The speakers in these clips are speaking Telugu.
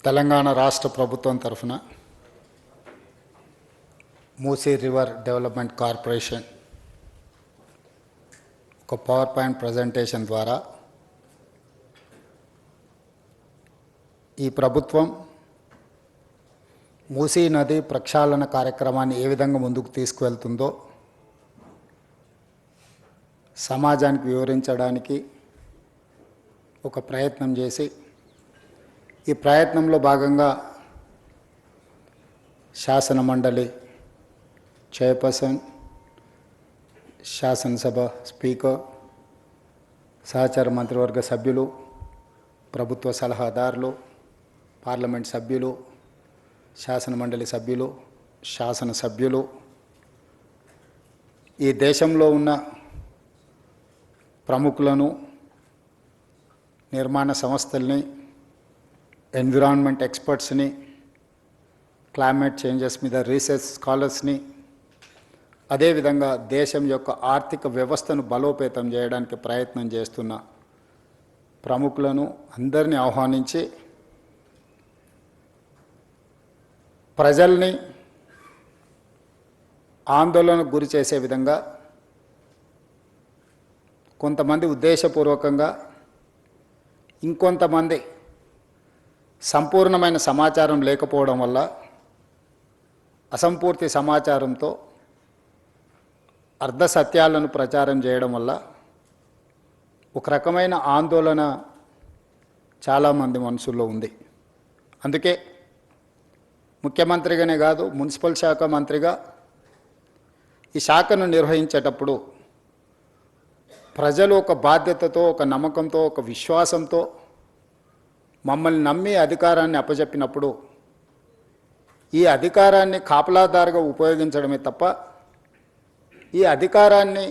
తెలంగాణ రాష్ట్ర ప్రభుత్వం తరఫున మూసీ రివర్ డెవలప్మెంట్ కార్పొరేషన్ ఒక పవర్ పాయింట్ ప్రజెంటేషన్ ద్వారా ఈ ప్రభుత్వం మూసీ నది ప్రక్షాళన కార్యక్రమాన్ని ఏ విధంగా ముందుకు తీసుకువెళ్తుందో సమాజానికి వివరించడానికి ఒక ప్రయత్నం చేసి ఈ ప్రయత్నంలో భాగంగా శాసన మండలి చైర్పర్సన్, శాసనసభ స్పీకర్, సహచార మంత్రివర్గ సభ్యులు, ప్రభుత్వ సలహాదారులు, పార్లమెంట్ సభ్యులు, శాసన మండలి సభ్యులు, శాసనసభ్యులు, ఈ దేశంలో ఉన్న ప్రముఖులను, నిర్మాణ సంస్థల్ని, ఎన్విరాన్మెంట్ ఎక్స్పర్ట్స్ని, క్లైమేట్ చేంజెస్ మీద రీసెర్చ్ స్కాలర్స్ని, అదేవిధంగా దేశం యొక్క ఆర్థిక వ్యవస్థను బలోపేతం చేయడానికి ప్రయత్నం చేస్తున్న ప్రముఖులను అందరినీ ఆహ్వానించి ప్రజల్ని ఆందోళనకు గురి చేసే విధంగా కొంతమంది ఉద్దేశపూర్వకంగా, ఇంకొంతమంది సంపూర్ణమైన సమాచారం లేకపోవడం వల్ల అసంపూర్తి సమాచారంతో అర్ధ సత్యాలను ప్రచారం చేయడం వల్ల ఒక రకమైన ఆందోళన చాలామంది మనసుల్లో ఉంది. అందుకే ముఖ్యమంత్రిగానే కాదు, మున్సిపల్ శాఖ మంత్రిగా ఈ శాఖను నిర్వహించేటప్పుడు ప్రజలు ఒక బాధ్యతతో, ఒక నమ్మకంతో, ఒక విశ్వాసంతో మమ్మల్ని నమ్మి అధికారాన్ని అప్పచెప్పినప్పుడు ఈ అధికారాన్ని కాపలాదారుగా ఉపయోగించడమే తప్ప ఈ అధికారాన్ని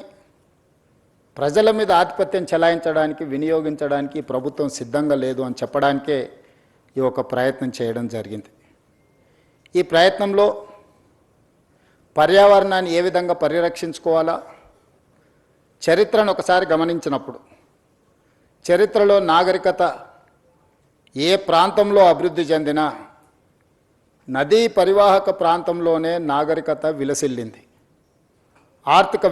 ప్రజల మీద ఆధిపత్యం చెలాయించడానికి, వినియోగించడానికి ప్రభుత్వం సిద్ధంగా లేదు అని చెప్పడానికే ఈ ఒక ప్రయత్నం చేయడం జరిగింది. ఈ ప్రయత్నంలో పర్యావరణాన్ని ఏ విధంగా పరిరక్షించుకోవాలా, చరిత్రను ఒకసారి గమనించినప్పుడు చరిత్రలో నాగరికత ఏ ప్రాంతంలో అభివృద్ధి చెందినా నదీ పరివాహక ప్రాంతంలోనే నాగరికత విలసిల్లింది. ఆర్థిక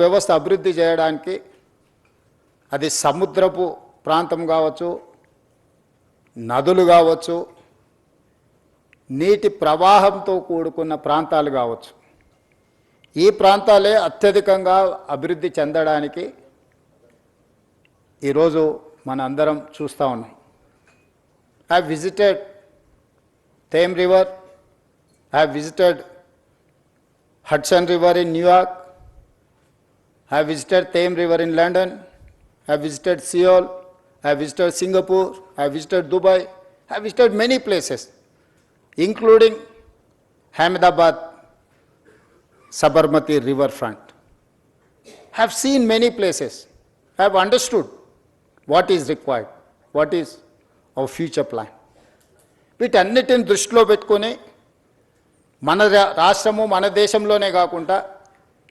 వ్యవస్థ అభివృద్ధి చేయడానికి అది సముద్రపు ప్రాంతం కావచ్చు, నదులు కావచ్చు, నీటి ప్రవాహంతో కూడుకున్న ప్రాంతాలు కావచ్చు, ఈ ప్రాంతాలే అత్యధికంగా అభివృద్ధి చెందడానికి ఈరోజు మన అందరం చూస్తూ ఉన్నాం. I have visited Thames River, I have visited Hudson River in New York, I have visited Thames River in London, I have visited Seoul, I have visited Singapore, I have visited Dubai, I have visited many places, including Ahmedabad, Sabarmati river front. I have seen many places, I have understood what is required, what is our future plan. వీటన్నిటిని దృష్టిలో పెట్టుకొని మన రాష్ట్రము, మన దేశంలోనే కాకుండా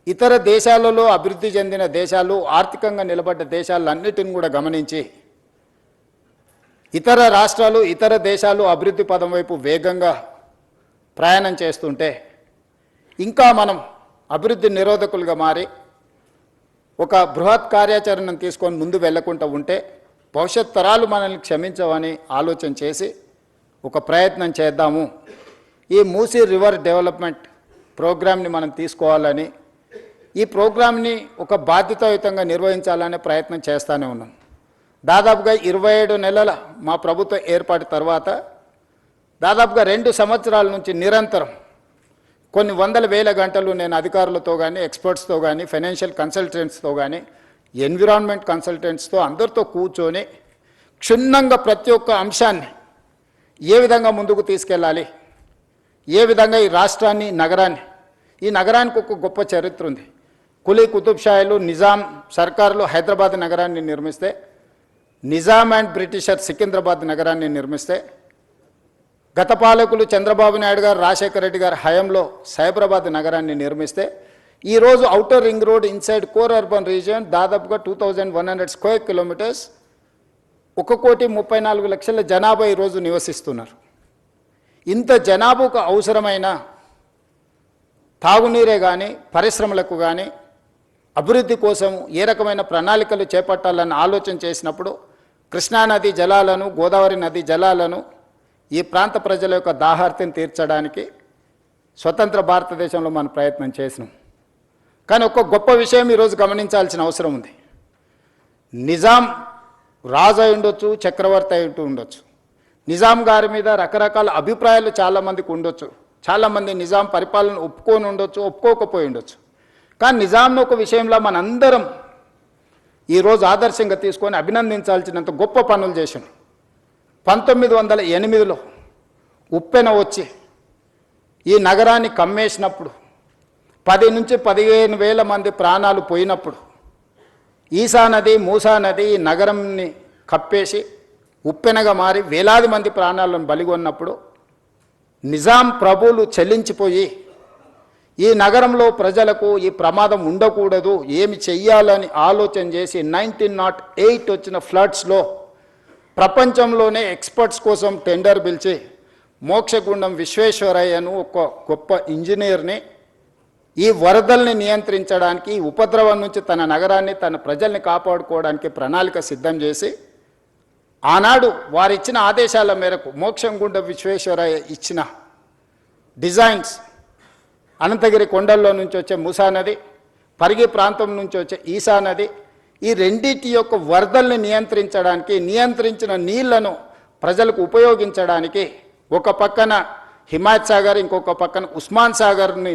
ఇతర దేశాలలో అభివృద్ధి చెందిన దేశాలు, ఆర్థికంగా నిలబడ్డ దేశాలన్నిటిని కూడా గమనించి ఇతర రాష్ట్రాలు, ఇతర దేశాలు అభివృద్ధి పదం వైపు వేగంగా ప్రయాణం చేస్తుంటే ఇంకా మనం అభివృద్ధి నిరోధకులుగా మారి ఒక బృహత్ కార్యాచరణను తీసుకొని ముందు వెళ్లకుండా ఉంటే భవిష్యత్ తరాలు మనల్ని క్షమించవని ఆలోచన చేసి ఒక ప్రయత్నం చేద్దాము. ఈ మూసీ రివర్ డెవలప్మెంట్ ప్రోగ్రామ్ని మనం తీసుకోవాలని, ఈ ప్రోగ్రామ్ని ఒక బాధ్యతాయుతంగా నిర్వహించాలనే ప్రయత్నం చేస్తూనే ఉన్నాం. దాదాపుగా 27 నెలల మా ప్రభుత్వ ఏర్పాటు తర్వాత దాదాపుగా 2 సంవత్సరాల నుంచి నిరంతరం కొన్ని వందల వేల గంటలు నేను అధికారులతో కానీ, ఎక్స్పర్ట్స్తో కానీ, ఫైనాన్షియల్ కన్సల్టెంట్స్తో కానీ, ఎన్విరాన్మెంట్ కన్సల్టెంట్స్తో అందరితో కూర్చొని క్షుణ్ణంగా ప్రతి ఒక్క అంశాన్ని ఏ విధంగా ముందుకు తీసుకెళ్ళాలి, ఏ విధంగా ఈ రాష్ట్రాన్ని, ఈ నగరానికి ఒక గొప్ప చరిత్ర ఉంది. కులీ కుతుబ్ షాయిలు, నిజాం సర్కారులు హైదరాబాద్ నగరాన్ని నిర్మిస్తే, నిజాం అండ్ బ్రిటిషర్ సికింద్రాబాద్ నగరాన్ని నిర్మిస్తే, గత పాలకులు చంద్రబాబు నాయుడు గారు, రాజశేఖర రెడ్డి గారు హయాంలో సైబరాబాద్ నగరాన్ని నిర్మిస్తే ఈ రోజు outer ring road inside core urban region దాదాపుగా 2100 స్క్వేర్ కిలోమీటర్స్ 1,34,00,000 జనాభా ఈరోజు నివసిస్తున్నారు. ఇంత జనాభాకు అవసరమైన తాగునీరే కానీ, పరిశ్రమలకు కానీ, అభివృద్ధి కోసం ఏ రకమైన ప్రణాళికలు చేపట్టాలని ఆలోచన చేసినప్పుడు కృష్ణానది జలాలను, గోదావరి నది జలాలను ఈ ప్రాంత ప్రజల యొక్క దాహార్తిని తీర్చడానికి స్వతంత్ర భారతదేశంలో మనం ప్రయత్నం చేసినాం. కానీ ఒక గొప్ప విషయం ఈరోజు గమనించాల్సిన అవసరం ఉంది. నిజాం రాజు అయి ఉండొచ్చు, చక్రవర్తి అయి ఉండొచ్చు. నిజాం గారి మీద రకరకాల అభిప్రాయాలు చాలామందికి ఉండొచ్చు. చాలామంది నిజాం పరిపాలన ఒప్పుకొని ఉండొచ్చు, ఒప్పుకోకపోయి ఉండొచ్చు. కానీ నిజాంను ఒక విషయంలో మనందరం ఈరోజు ఆదర్శంగా తీసుకొని అభినందించాల్సినంత గొప్ప పనులు చేసాం. 1908లో ఉప్పెన వచ్చి ఈ నగరాన్ని కమ్మేసినప్పుడు 10 నుంచి 15,000 మంది ప్రాణాలు పోయినప్పుడు ఈసా నది, మూసా నది ఈ నగరంని కప్పేసి ఉప్పెనగా మారి వేలాది మంది ప్రాణాలను బలిగొన్నప్పుడు నిజాం ప్రభువులు చెల్లించిపోయి ఈ నగరంలో ప్రజలకు ఈ ప్రమాదం ఉండకూడదు, ఏమి చెయ్యాలని ఆలోచన చేసి 1908 వచ్చిన ఫ్లడ్స్లో ప్రపంచంలోనే ఎక్స్పర్ట్స్ కోసం టెండర్ పిలిచి మోక్షగుండం విశ్వేశ్వరయ్యను ఒక గొప్ప ఇంజనీర్ని ఈ వరదల్ని నియంత్రించడానికి, ఈ ఉపద్రవం నుంచి తన నగరాన్ని, తన ప్రజల్ని కాపాడుకోవడానికి ప్రణాళిక సిద్ధం చేసి ఆనాడు వారిచ్చిన ఆదేశాల మేరకు మోక్షగుండం విశ్వేశ్వరయ్య ఇచ్చిన డిజైన్స్ అనంతగిరి కొండల్లో నుంచి వచ్చే మూసా నది, పరిగి ప్రాంతం నుంచి వచ్చే ఈసా నది, ఈ రెండింటి యొక్క వరదల్ని నియంత్రించడానికి, నియంత్రించిన నీళ్లను ప్రజలకు ఉపయోగించడానికి ఒక పక్కన హిమాయత్ సాగర్, ఇంకొక పక్కన ఉస్మాన్ సాగర్ని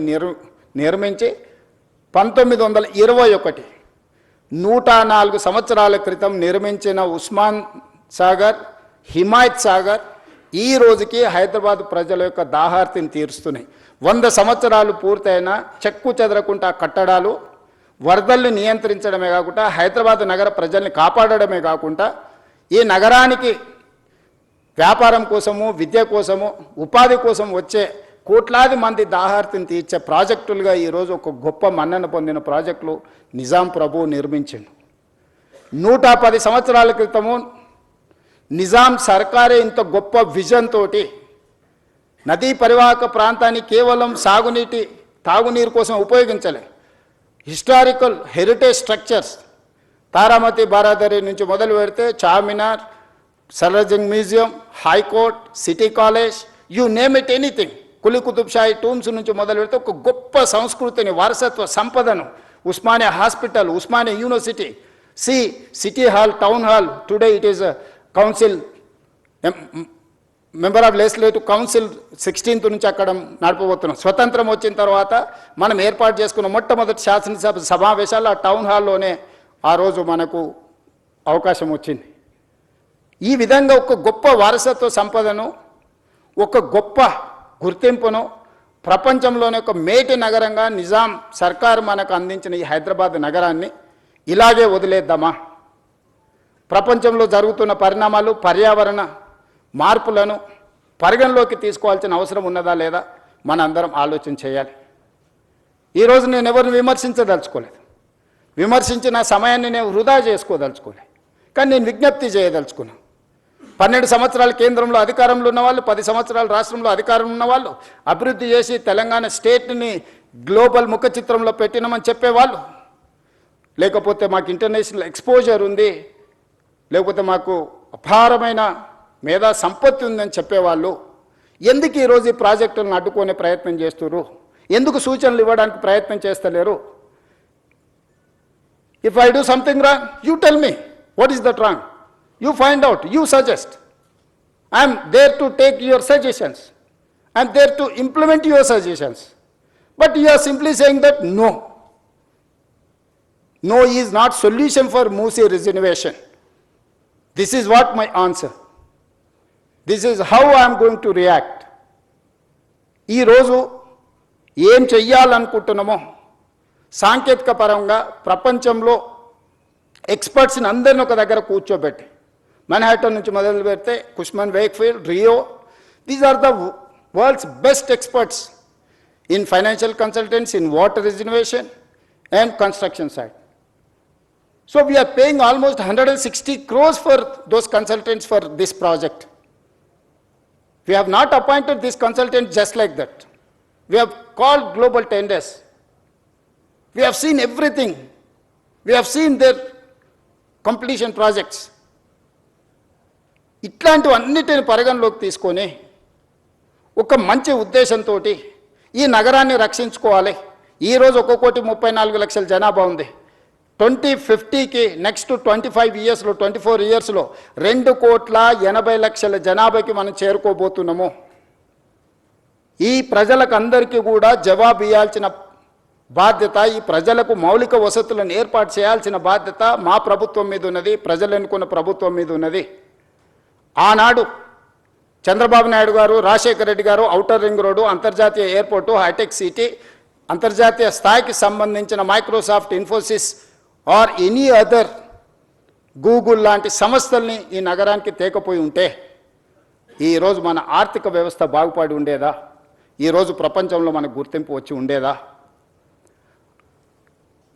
నిర్మించి 1921 104 సంవత్సరాల క్రితం నిర్మించిన ఉస్మాన్ సాగర్, హిమాయత్ సాగర్ ఈ రోజుకి హైదరాబాద్ ప్రజల యొక్క దాహార్తిని తీరుస్తున్నాయి. 100 సంవత్సరాలు పూర్తయిన చెక్కు చెదరకుండా కట్టడాలు వరదల్ని నియంత్రించడమే కాకుండా హైదరాబాద్ నగర ప్రజల్ని కాపాడడమే కాకుండా ఈ నగరానికి వ్యాపారం కోసము, విద్య కోసము, ఉపాధి కోసం వచ్చే కోట్లాది మంది దాహార్తిని తీర్చే ప్రాజెక్టులుగా ఈరోజు ఒక గొప్ప మన్నన పొందిన ప్రాజెక్టులు నిజాం ప్రభువు నిర్మించింది. 110 సంవత్సరాల క్రితము నిజాం సర్కారే ఇంత గొప్ప విజన్ తోటి నదీ పరివాహక ప్రాంతాన్ని కేవలం తాగునీరు కోసం ఉపయోగించలే. Historical heritage structures Taramati Baradari నుంచి మొదలు పెడితే Charminar, Salar Jung museum, high court, city college, you name it anything, Quli Qutb Shahi tombs నుంచి మొదలు పెడితే ఒక గొప్ప సంస్కృతిని, వారసత్వ సంపదను, Osmania hospital, Osmania university, city hall, town hall, today it is council, member of legislative council 16th నుంచి అక్కడ నడపబోతున్నాం. స్వతంత్రం వచ్చిన తర్వాత మనం ఏర్పాటు చేసుకున్న మొట్టమొదటి శాసనసభ సమావేశాలు ఆ టౌన్ హాల్లోనే ఆ రోజు మనకు అవకాశం వచ్చింది. ఈ విధంగా ఒక గొప్ప వారసత్వ సంపదను, ఒక గొప్ప గుర్తింపును ప్రపంచంలోనే ఒక మేటి నగరంగా నిజాం సర్కారు మనకు అందించిన ఈ హైదరాబాద్ నగరాన్ని ఇలాగే వదిలేద్దామా? ప్రపంచంలో జరుగుతున్న పరిణామాలు, పర్యావరణ మార్పులను పరిగణలోకి తీసుకోవాల్సిన అవసరం ఉన్నదా లేదా మనందరం ఆలోచన చేయాలి. ఈరోజు నేను ఎవరిని విమర్శించదలుచుకోలేదు, విమర్శించిన సమయాన్ని నేను వృధా చేసుకోదలుచుకోలేదు. కానీ నేను విజ్ఞప్తి చేయదలుచుకున్నాను. 12 సంవత్సరాలు కేంద్రంలో అధికారంలో ఉన్నవాళ్ళు, 10 సంవత్సరాలు రాష్ట్రంలో అధికారం ఉన్నవాళ్ళు, అభివృద్ధి చేసి తెలంగాణ స్టేట్ని గ్లోబల్ ముఖ చిత్రంలో పెట్టినామని చెప్పేవాళ్ళు, లేకపోతే మాకు ఇంటర్నేషనల్ ఎక్స్పోజర్ ఉంది, లేకపోతే మాకు అపారమైన మేధా సంపత్తి ఉందని చెప్పేవాళ్ళు ఎందుకు ఈరోజు ఈ ప్రాజెక్టులను అడ్డుకునే ప్రయత్నం చేస్తున్నారు? ఎందుకు సూచనలు ఇవ్వడానికి ప్రయత్నం చేస్తలేరు? If I do something wrong, you tell me what is that wrong, you find out, you suggest. I'm there to take your suggestions, I'm there to implement your suggestions. But you are simply saying that no, no is not solution for Musi reservation. This is what my answer. This is how I am going to react. ఈ రోజు ఏం చెయ్యాలనుకుంటున్నామో సాంకేతిక పరంగా ప్రపంచంలో ఎక్స్పర్ట్స్ని అందరిని ఒక దగ్గర కూర్చోబెట్టి, మన్హాటన్ నుంచి మొదలు పెడితే Cushman Wakefield, Rio, these are the world's best experts in financial consultancy, in water reservation and construction side. So we are paying almost 160 crores for those consultants for this project. We have not appointed this consultant just like that. We have called global tenders. We have seen everything. We have seen their completion projects. ఇట్లాంటివన్నిటిని పరిగణలోకి తీసుకొని ఒక మంచి ఉద్దేశంతో ఈ నగరాన్ని రక్షించుకోవాలి. ఈరోజు 1,34,00,000 జనాభా ఉంది. 2050కి నెక్స్ట్ 25 ఇయర్స్లో 24 ఇయర్స్లో 2,80,00,000 జనాభాకి మనం చేరుకోబోతున్నాము. ఈ ప్రజలకు అందరికీ కూడా జవాబు ఇవ్వాల్సిన బాధ్యత, ఈ ప్రజలకు మౌలిక వసతులను ఏర్పాటు చేయాల్సిన బాధ్యత మా ప్రభుత్వం మీద ఉన్నది, ప్రజలు ఎన్నుకున్న ప్రభుత్వం మీద ఉన్నది. ఆనాడు చంద్రబాబు నాయుడు గారు, రాజశేఖర రెడ్డి గారు ఔటర్ రింగ్ రోడ్డు, అంతర్జాతీయ ఎయిర్పోర్టు, హైటెక్ సిటీ, అంతర్జాతీయ స్థాయికి సంబంధించిన Microsoft, Infosys or any other Google లాంటి సంస్థల్ని ఈ నగరానికి తేకపోయి ఉంటే ఈరోజు మన ఆర్థిక వ్యవస్థ బాగుపడి ఉండేదా? ఈరోజు ప్రపంచంలో మనకు గుర్తింపు వచ్చి ఉండేదా?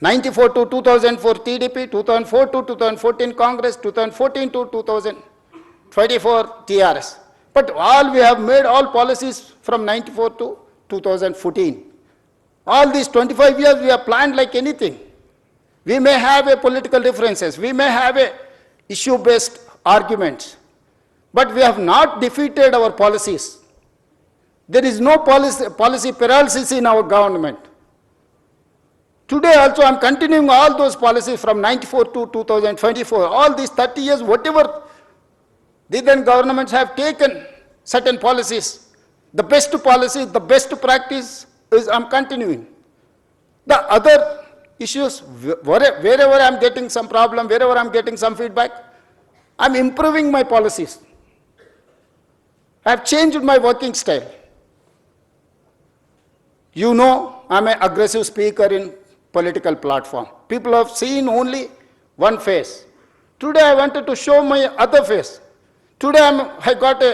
94 to 2004 TDP, 2004 to 2014 Congress, 2014 to 2024 TRS. But all we have made all policies from 94 to 2014. All these 25 years we have planned like anything. We may have a political differences, we may have a issue-based arguments, but we have not defeated our policies. There is no policy paralysis in our government. Today also I am continuing all those policies from 94 to 2024. All these 30 years, whatever the then governments have taken certain policies, the best policy, the best practice is I am continuing. The other issues, wherever I am getting some problem, wherever I am getting some feedback, I am improving my policies. I have changed my working style. You know, I am an aggressive speaker in political platform. People have seen only one face. Today I wanted to show my other face. Today I got a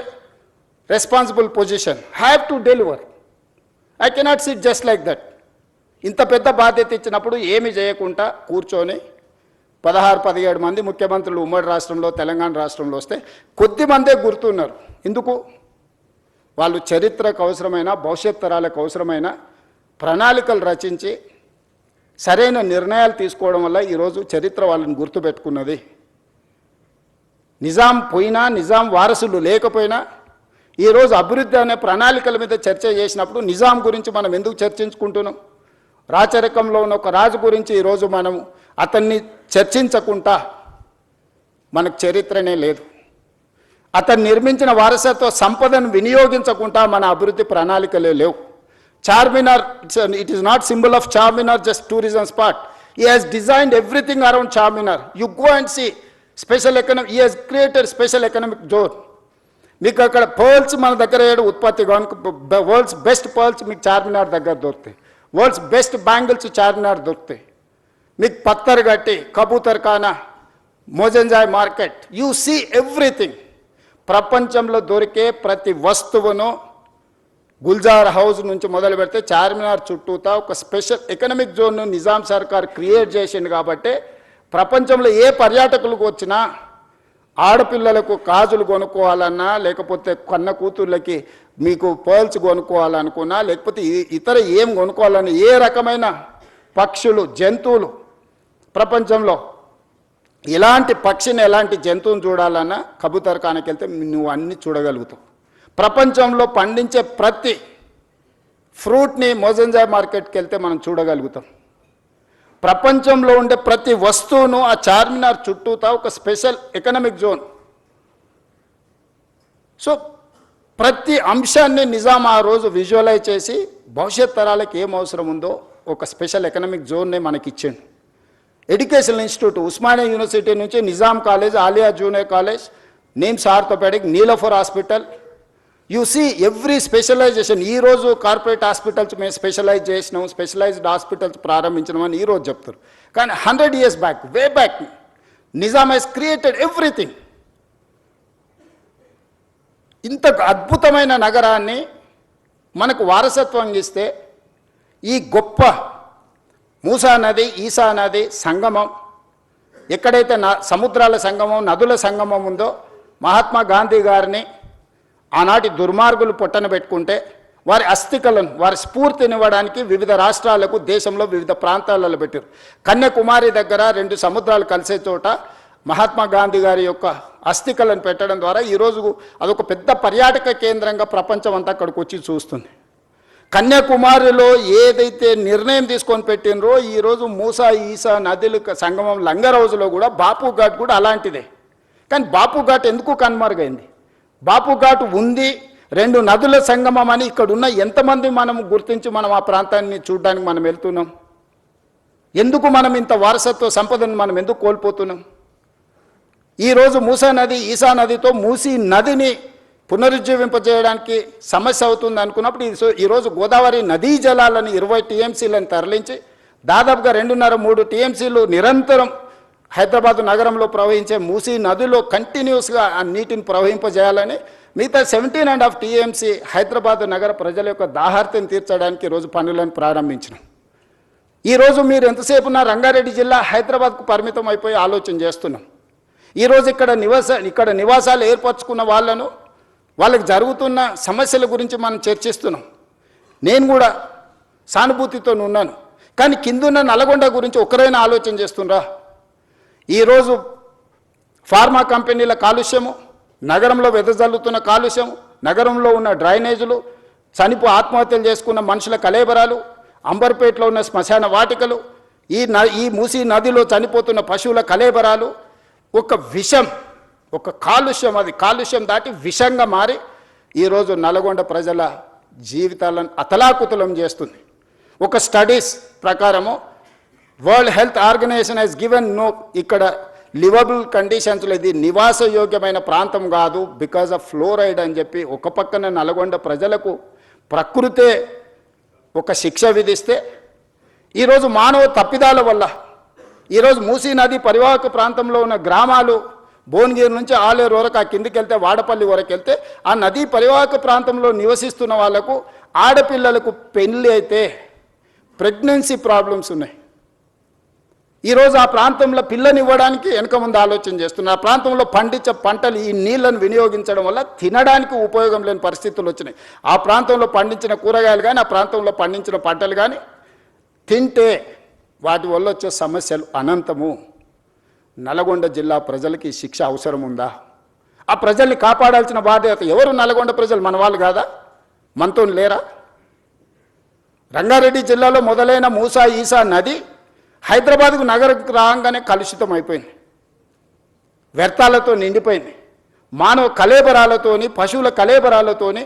responsible position. I have to deliver. I cannot sit just like that. ఇంత పెద్ద బాధ్యత ఇచ్చినప్పుడు ఏమి చేయకుండా కూర్చొని 16-17 మంది ముఖ్యమంత్రులు ఉమ్మడి రాష్ట్రంలో, తెలంగాణ రాష్ట్రంలో వస్తే కొద్ది మందే గుర్తున్నారు. ఎందుకు? వాళ్ళు చరిత్రకు అవసరమైన, భవిష్యత్ తరాలకు అవసరమైన ప్రణాళికలు రచించి సరైన నిర్ణయాలు తీసుకోవడం వల్ల ఈరోజు చరిత్ర వాళ్ళని గుర్తుపెట్టుకున్నది. నిజాం పోయినా, నిజాం వారసులు లేకపోయినా ఈరోజు అభివృద్ధి అనే ప్రణాళికల మీద చర్చ చేసినప్పుడు నిజాం గురించి మనం ఎందుకు చర్చించుకుంటున్నాం? రాచరికంలో ఉన్న ఒక రాజు గురించి ఈరోజు మనం అతన్ని చర్చించకుండా మనకు చరిత్రనే లేదు. అతను నిర్మించిన వారసత్వ సంపదను వినియోగించకుండా మన అభివృద్ధి ప్రణాళికలే లేవు. Charminar, it is not symbol of Charminar, just tourism spot. He has designed everything around Charminar. You go and see special economic, he has created special economic zone. మీకు అక్కడ పర్ల్స్ మన దగ్గర ఉత్పత్తి, వరల్డ్స్ బెస్ట్ పర్ల్స్ మీకు చార్మినార్ దగ్గర దొరుకుతాయి. వరల్డ్స్ బెస్ట్ బ్యాంగిల్స్ చార్మినార్ దొరుకుతాయి. మీకు పత్తర్ గట్టి, కబూతర్ ఖానా, Mozamjahi market, you see everything. ప్రపంచంలో దొరికే ప్రతి వస్తువును గుల్జార్ హౌస్ నుంచి మొదలు పెడితే చార్మినార్ చుట్టూతా ఒక స్పెషల్ ఎకనామిక్ జోన్ను నిజాం సర్కార్ క్రియేట్ చేసింది. కాబట్టి ప్రపంచంలో ఏ పర్యాటకులకు వచ్చినా ఆడపిల్లలకు గాజులు కొనుక్కోవాలన్నా, లేకపోతే కన్న కూతుర్లకి మీకు పర్ల్స్ కొనుక్కోవాలనుకున్నా, లేకపోతే ఇతర ఏం కొనుక్కోవాలన్నా, ఏ రకమైన పక్షులు, జంతువులు ప్రపంచంలో ఇలాంటి పక్షిని, ఎలాంటి జంతువుని చూడాలన్నా కబూతర్ ఖానాకి వెళ్తే నువ్వు అన్నీ చూడగలుగుతావు. ప్రపంచంలో పండించే ప్రతి ఫ్రూట్ని మోజంజాయ్ మార్కెట్కి వెళ్తే మనం చూడగలుగుతాం. ప్రపంచంలో ఉండే ప్రతి వస్తువును ఆ చార్మినార్ చుట్టూతా ఒక స్పెషల్ ఎకనామిక్ జోన్. సో ప్రతి అంశాన్ని నిజాం ఆ రోజు విజువలైజ్ చేసి భవిష్యత్ తరాలకు ఏం అవసరం ఉందో ఒక స్పెషల్ ఎకనామిక్ జోన్నే మనకి ఇచ్చిండు. ఎడ్యుకేషనల్ ఇన్స్టిట్యూట్, ఉస్మానియా యూనివర్సిటీ నుంచి Nizam college, Aliya junior college, NIMS orthopaedic, Niloufer hospital, you see every specialisation. ఈరోజు కార్పొరేట్ హాస్పిటల్స్ మేము స్పెషలైజ్ చేసినాం, స్పెషలైజ్డ్ హాస్పిటల్స్ ప్రారంభించినామని ఈరోజు చెప్తారు. కానీ 100 years back, way back, Nizam has created everything. ఇంత అద్భుతమైన నగరాన్ని మనకు వారసత్వం ఇస్తే ఈ గొప్ప మూసా నది, ఈసా నది సంగమం, ఎక్కడైతే సముద్రాల సంగమం నదుల సంగమం ఉందో మహాత్మా గాంధీ గారిని ఆనాటి దుర్మార్గులు పొట్టన పెట్టుకుంటే వారి అస్థికలను వారి స్ఫూర్తినివ్వడానికి వివిధ రాష్ట్రాలకు దేశంలో వివిధ ప్రాంతాలలో పెట్టారు. కన్యాకుమారి దగ్గర 2 సముద్రాలు కలిసే చోట మహాత్మా గాంధీ గారి యొక్క అస్థికలను పెట్టడం ద్వారా ఈరోజు అదొక పెద్ద పర్యాటక కేంద్రంగా ప్రపంచం అంతా అక్కడికి వచ్చి చూస్తుంది. కన్యాకుమారిలో ఏదైతే నిర్ణయం తీసుకొని పెట్టినరో ఈరోజు మూసా ఈసా నదుల సంగమం లంగర్ హౌస్లో కూడా బాపు ఘాట్ కూడా అలాంటిదే. కానీ బాపు ఘాట్ ఎందుకు కనుమరుగైంది? బాపు ఘాట్ ఉంది, 2 నదుల సంగమం అని ఇక్కడున్న ఎంతమంది మనం గుర్తించి మనం ఆ ప్రాంతాన్ని చూడడానికి మనం వెళ్తున్నాం? ఎందుకు మనం ఇంత వారసత్వ సంపదను మనం ఎందుకు కోల్పోతున్నాం? ఈరోజు మూసా నది ఈసా నదితో మూసీ నదిని పునరుజ్జీవింపజేయడానికి సమస్య అవుతుంది అనుకున్నప్పుడు ఈరోజు గోదావరి నదీ జలాలను 20 టీఎంసీలను తరలించి దాదాపుగా 2.5-3 టీఎంసీలు నిరంతరం హైదరాబాద్ నగరంలో ప్రవహించే మూసీ నదిలో కంటిన్యూస్గా ఆ నీటిని ప్రవహింపజేయాలని మిగతా 17.5 టీఎంసీ హైదరాబాద్ నగర ప్రజల యొక్క దాహార్తిని తీర్చడానికి ఈరోజు పనులను ప్రారంభించినాం. ఈరోజు మీరు ఎంతసేపు ఉన్న రంగారెడ్డి జిల్లా హైదరాబాద్కు పరిమితం అయిపోయి ఆలోచన చేస్తున్నాం. ఈరోజు ఇక్కడ నివాసాలు ఏర్పరచుకున్న వాళ్ళకి జరుగుతున్న సమస్యల గురించి మనం చర్చిస్తున్నాం. నేను కూడా సానుభూతితో ఉన్నాను. కానీ కిందున్న నల్గొండ గురించి ఒకరైనా ఆలోచన చేస్తుండ్రా? ఈరోజు ఫార్మా కంపెనీల కాలుష్యము, నగరంలో వెదజల్లుతున్న కాలుష్యము, నగరంలో ఉన్న డ్రైనేజీలు, ఆత్మహత్యలు చేసుకున్న మనుషుల కలేబరాలు, అంబర్పేటలో ఉన్న శ్మశాన వాటికలు, ఈ మూసీ నదిలో చనిపోతున్న పశువుల కలేబరాలు, ఒక విషం, ఒక కాలుష్యం, అది కాలుష్యం దాటి విషంగా మారి ఈరోజు నల్గొండ ప్రజల జీవితాలను అతలాకుతలం చేస్తుంది. ఒక స్టడీస్ ప్రకారము world health organisation has given no ఇక్కడ లివబుల్ కండిషన్స్లో ఇది నివాసయోగ్యమైన ప్రాంతం కాదు బికాజ్ ఆఫ్ ఫ్లోరైడ్ అని చెప్పి ఒక పక్కన నల్గొండ ప్రజలకు ప్రకృతే ఒక శిక్ష విధిస్తే ఈరోజు మానవ తప్పిదాల వల్ల ఈరోజు మూసీ నది పరివాహక ప్రాంతంలో ఉన్న గ్రామాలు భువనగిరి నుంచి ఆలేరు వరకు ఆ కిందికి వెళ్తే వాడపల్లి వరకు వెళ్తే ఆ నదీ పరివాహక ప్రాంతంలో నివసిస్తున్న వాళ్లకు ఆడపిల్లలకు పెళ్ళి అయితే ప్రెగ్నెన్సీ ప్రాబ్లమ్స్ ఉన్నాయి. ఈరోజు ఆ ప్రాంతంలో పిల్లనివ్వడానికి వెనక ముందు ఆలోచన చేస్తున్నారు. ఆ ప్రాంతంలో పండించే పంటలు ఈ నీళ్లను వినియోగించడం వల్ల తినడానికి ఉపయోగం లేని పరిస్థితులు వచ్చినాయి. ఆ ప్రాంతంలో పండించిన కూరగాయలు కానీ ఆ ప్రాంతంలో పండించిన పంటలు కానీ తింటే వాటి వల్ల వచ్చే సమస్యలు అనంతము. నల్గొండ జిల్లా ప్రజలకి శిక్ష అవసరం ఉందా? ఆ ప్రజల్ని కాపాడాల్సిన బాధ్యత ఎవరు? నల్గొండ ప్రజలు మన వాళ్ళు కాదా? మనతో లేరా? రంగారెడ్డి జిల్లాలో మొదలైన మూసా ఈసా నది హైదరాబాద్కు నగరకు రాగానే కలుషితం అయిపోయింది, వ్యర్థాలతో నిండిపోయింది. మానవ కలేబరాలతోని, పశువుల కలేబరాలతోని,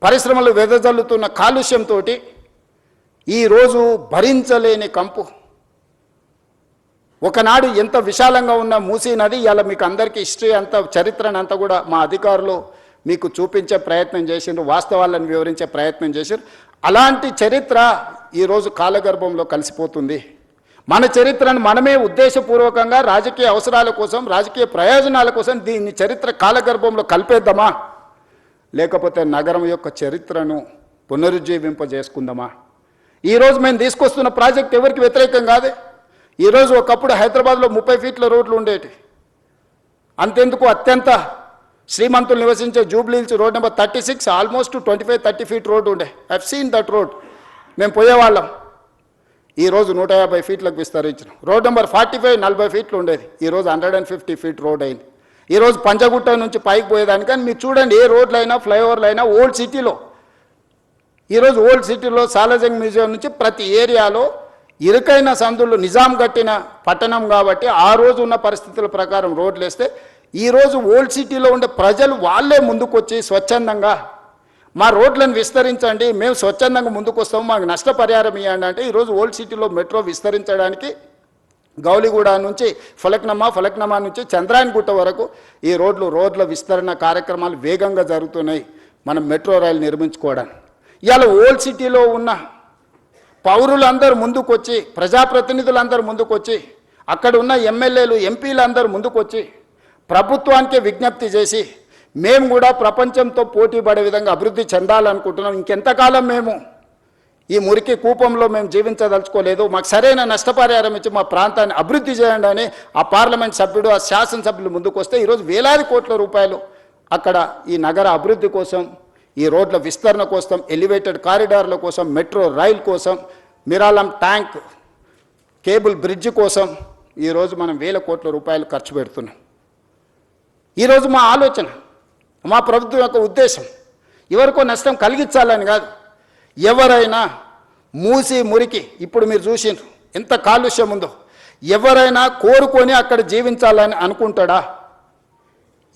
పరిశ్రమలు వెదజల్లుతున్న కాలుష్యంతో ఈరోజు భరించలేని కంపు. ఒకనాడు ఎంత విశాలంగా ఉన్న మూసీ నది ఇలా మీకు అందరికీ హిస్టరీ అంతా, చరిత్రను అంతా కూడా మా అధికారులు మీకు చూపించే ప్రయత్నం చేసిండ్రు, వాస్తవాలను వివరించే ప్రయత్నం చేశారు. అలాంటి చరిత్ర ఈరోజు కాలగర్భంలో కలిసిపోతుంది. మన చరిత్రను మనమే ఉద్దేశపూర్వకంగా రాజకీయ అవసరాల కోసం, రాజకీయ ప్రయోజనాల కోసం దీన్ని చరిత్ర కాలగర్భంలో కలిపేద్దామా, లేకపోతే నగరం యొక్క చరిత్రను పునరుజ్జీవింపజేసుకుందామా? ఈరోజు మేము తీసుకొస్తున్న ప్రాజెక్ట్ ఎవరికి వ్యతిరేకం కాదే. ఈరోజు ఒకప్పుడు హైదరాబాద్లో 30 ఫీట్ల రోడ్లు ఉండేవి. అంతెందుకు అత్యంత శ్రీమంతులు నివసించే Jubilee Hills road number 36 almost 25-30 feet road ఉండే. I've seen that road. మేము పోయేవాళ్ళం. ఈరోజు 150 ఫీట్లకు విస్తరించినాం. రోడ్ నెంబర్ 45 40 ఫీట్లు ఉండేది, ఈరోజు 150 ఫీట్ రోడ్ అయింది. ఈరోజు పంజగుట్ట నుంచి పైకి పోయేదానికని మీరు చూడండి, ఏ రోడ్లైనా ఫ్లైఓవర్లు అయినా ఓల్డ్ సిటీలో, ఈరోజు ఓల్డ్ సిటీలో సాలార్జంగ్ మ్యూజియం నుంచి ప్రతి ఏరియాలో ఇరుకైన సందులు, నిజాం కట్టిన పట్టణం కాబట్టి ఆ రోజు ఉన్న పరిస్థితుల ప్రకారం రోడ్లు వేస్తే ఈరోజు ఓల్డ్ సిటీలో ఉండే ప్రజలు వాళ్ళే ముందుకొచ్చి స్వచ్ఛందంగా మా రోడ్లను విస్తరించండి, మేము స్వచ్ఛందంగా ముందుకు వస్తాము, మాకు నష్టపరిహారం ఇవ్వండి అంటే ఈరోజు ఓల్డ్ సిటీలో మెట్రో విస్తరించడానికి గౌలిగూడ నుంచి ఫలక్నమా నుంచి చంద్రాయణగుట్ట వరకు ఈ రోడ్ల విస్తరణ కార్యక్రమాలు వేగంగా జరుగుతున్నాయి మనం మెట్రో రైలు నిర్మించుకోవడానికి. ఇవాళ ఓల్డ్ సిటీలో ఉన్న పౌరులందరూ ముందుకొచ్చి, ప్రజాప్రతినిధులందరూ ముందుకొచ్చి, అక్కడ ఉన్న ఎమ్మెల్యేలు ఎంపీలందరూ ముందుకొచ్చి ప్రభుత్వానికే విజ్ఞప్తి చేసి మేము కూడా ప్రపంచంతో పోటీ పడే విధంగా అభివృద్ధి చెందాలనుకుంటున్నాం. ఇంకెంతకాలం మేము ఈ మురికి కూపంలో మేము జీవించదలుచుకోలేదు, మాకు సరైన నష్టపరిహారం ఇచ్చి మా ప్రాంతాన్ని అభివృద్ధి చేయండి అని ఆ పార్లమెంట్ సభ్యుడు, ఆ శాసనసభ్యులు ముందుకు వస్తే ఈరోజు వేలాది కోట్ల రూపాయలు అక్కడ ఈ నగర అభివృద్ధి కోసం, ఈ రోడ్ల విస్తరణ కోసం, ఎలివేటెడ్ కారిడార్ల కోసం, మెట్రో రైల్ కోసం, మిరాలం ట్యాంక్ కేబుల్ బ్రిడ్జ్ కోసం ఈరోజు మనం వేల కోట్ల రూపాయలు ఖర్చు పెడుతున్నాం. ఈరోజు మా ఆలోచన, మా ప్రభుత్వం యొక్క ఉద్దేశం ఎవరికో నష్టం కలిగించాలని కాదు. ఎవరైనా మూసి మురికి, ఇప్పుడు మీరు చూసిండ్రు ఎంత కాలుష్యం ఉందో, ఎవరైనా కోరుకొని అక్కడ జీవించాలని అనుకుంటాడా?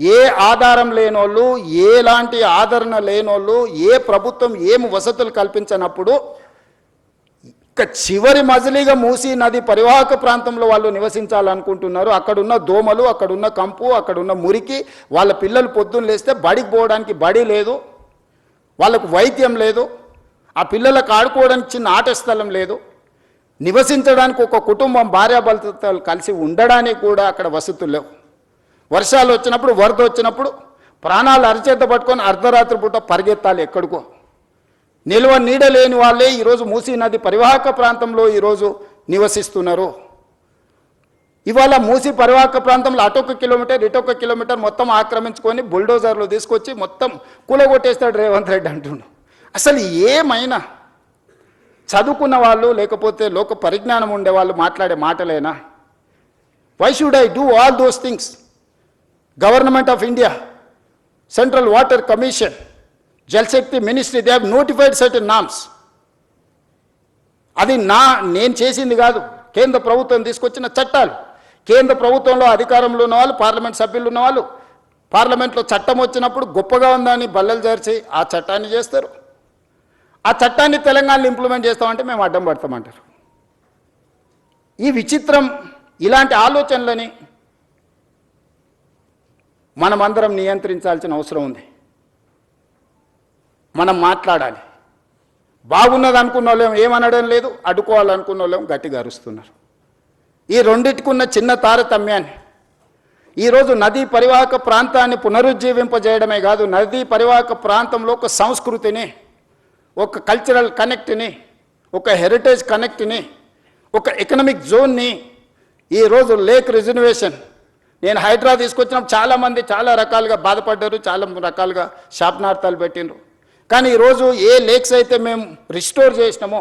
ఏ ఆధారం లేనోళ్ళు, ఎలాంటి ఆదరణ లేనోళ్ళు, ఏ ప్రభుత్వం ఏమి వసతులు కల్పించినప్పుడు ఇక చివరి మజిలీగా మూసీ నది పరివాహక ప్రాంతంలో వాళ్ళు నివసించాలనుకుంటున్నారు. అక్కడున్న దోమలు, అక్కడున్న కంపు, అక్కడున్న మురికి, వాళ్ళ పిల్లలు పొద్దున్న లేస్తే బడికి పోవడానికి బడి లేదు, వాళ్ళకు వైద్యం లేదు, ఆ పిల్లలకు ఆడుకోవడానికి చిన్న ఆట స్థలం లేదు, నివసించడానికి ఒక కుటుంబం భార్యాభర్తలు కలిసి ఉండడానికి కూడా అక్కడ వసతులు లేవు. వర్షాలు వచ్చినప్పుడు, వరద వచ్చినప్పుడు ప్రాణాలు అరిచేత పట్టుకొని అర్ధరాత్రి పూట పరిగెత్తాలి ఎక్కడికో. నిల్వ నీడ లేని వాళ్ళే ఈరోజు మూసీ నది పరివాహక ప్రాంతంలో ఈరోజు నివసిస్తున్నారు. ఇవాళ మూసీ పరివాహక ప్రాంతంలో అటొక కిలోమీటర్ ఇటొక కిలోమీటర్ మొత్తం ఆక్రమించుకొని బుల్డోజర్లు తీసుకొచ్చి మొత్తం కూలగొట్టేస్తాడు రేవంత్ రెడ్డి అంటుండు. అసలు ఏమైనా చదువుకున్న వాళ్ళు లేకపోతే లోక పరిజ్ఞానం ఉండేవాళ్ళు మాట్లాడే మాటలేనా? Why should I do all those things? Government of India, central water commission, Jal Shakti ministry, they have notified certain norms. అది నేను చేసింది కాదు, కేంద్ర ప్రభుత్వం తీసుకొచ్చిన చట్టాలు. కేంద్ర ప్రభుత్వంలో అధికారంలో ఉన్న వాళ్ళు, పార్లమెంట్ సభ్యులు ఉన్న వాళ్ళు పార్లమెంట్లో చట్టం వచ్చినప్పుడు గొప్పగా ఉందని బల్లలు జరిచి ఆ చట్టాన్ని చేస్తారు. ఆ చట్టాన్ని తెలంగాణలో ఇంప్లిమెంట్ చేస్తామంటే మేము అడ్డం పడతామంటారు. ఈ విచిత్రం, ఇలాంటి ఆలోచనలని మనమందరం నియంత్రించాల్సిన అవసరం ఉంది. మనం మాట్లాడాలి. బాగున్నది అనుకున్న వాళ్ళేం ఏమనడం లేదు, అడ్డుకోవాలనుకున్న వాళ్ళేం గట్టిగా అరుస్తున్నారు. ఈ రెండింటికున్న చిన్న తారతమ్యాన్ని ఈరోజు నదీ పరివాహక ప్రాంతాన్ని పునరుజ్జీవింపజేయడమే కాదు, నదీ పరివాహక ప్రాంతంలో ఒక సంస్కృతిని, ఒక కల్చరల్ కనెక్ట్ని, ఒక హెరిటేజ్ కనెక్ట్ని, ఒక ఎకనామిక్ జోన్ని, ఈరోజు లేక్ రిజర్వేషన్, నేను హైదరాబాద్ తీసుకొచ్చినప్పుడు చాలామంది చాలా రకాలుగా బాధపడ్డారు, చాలా రకాలుగా శాపనార్థాలు పెట్టిండ్రు. కానీ ఈరోజు ఏ లేక్స్ అయితే మేము రిస్టోర్ చేసినామో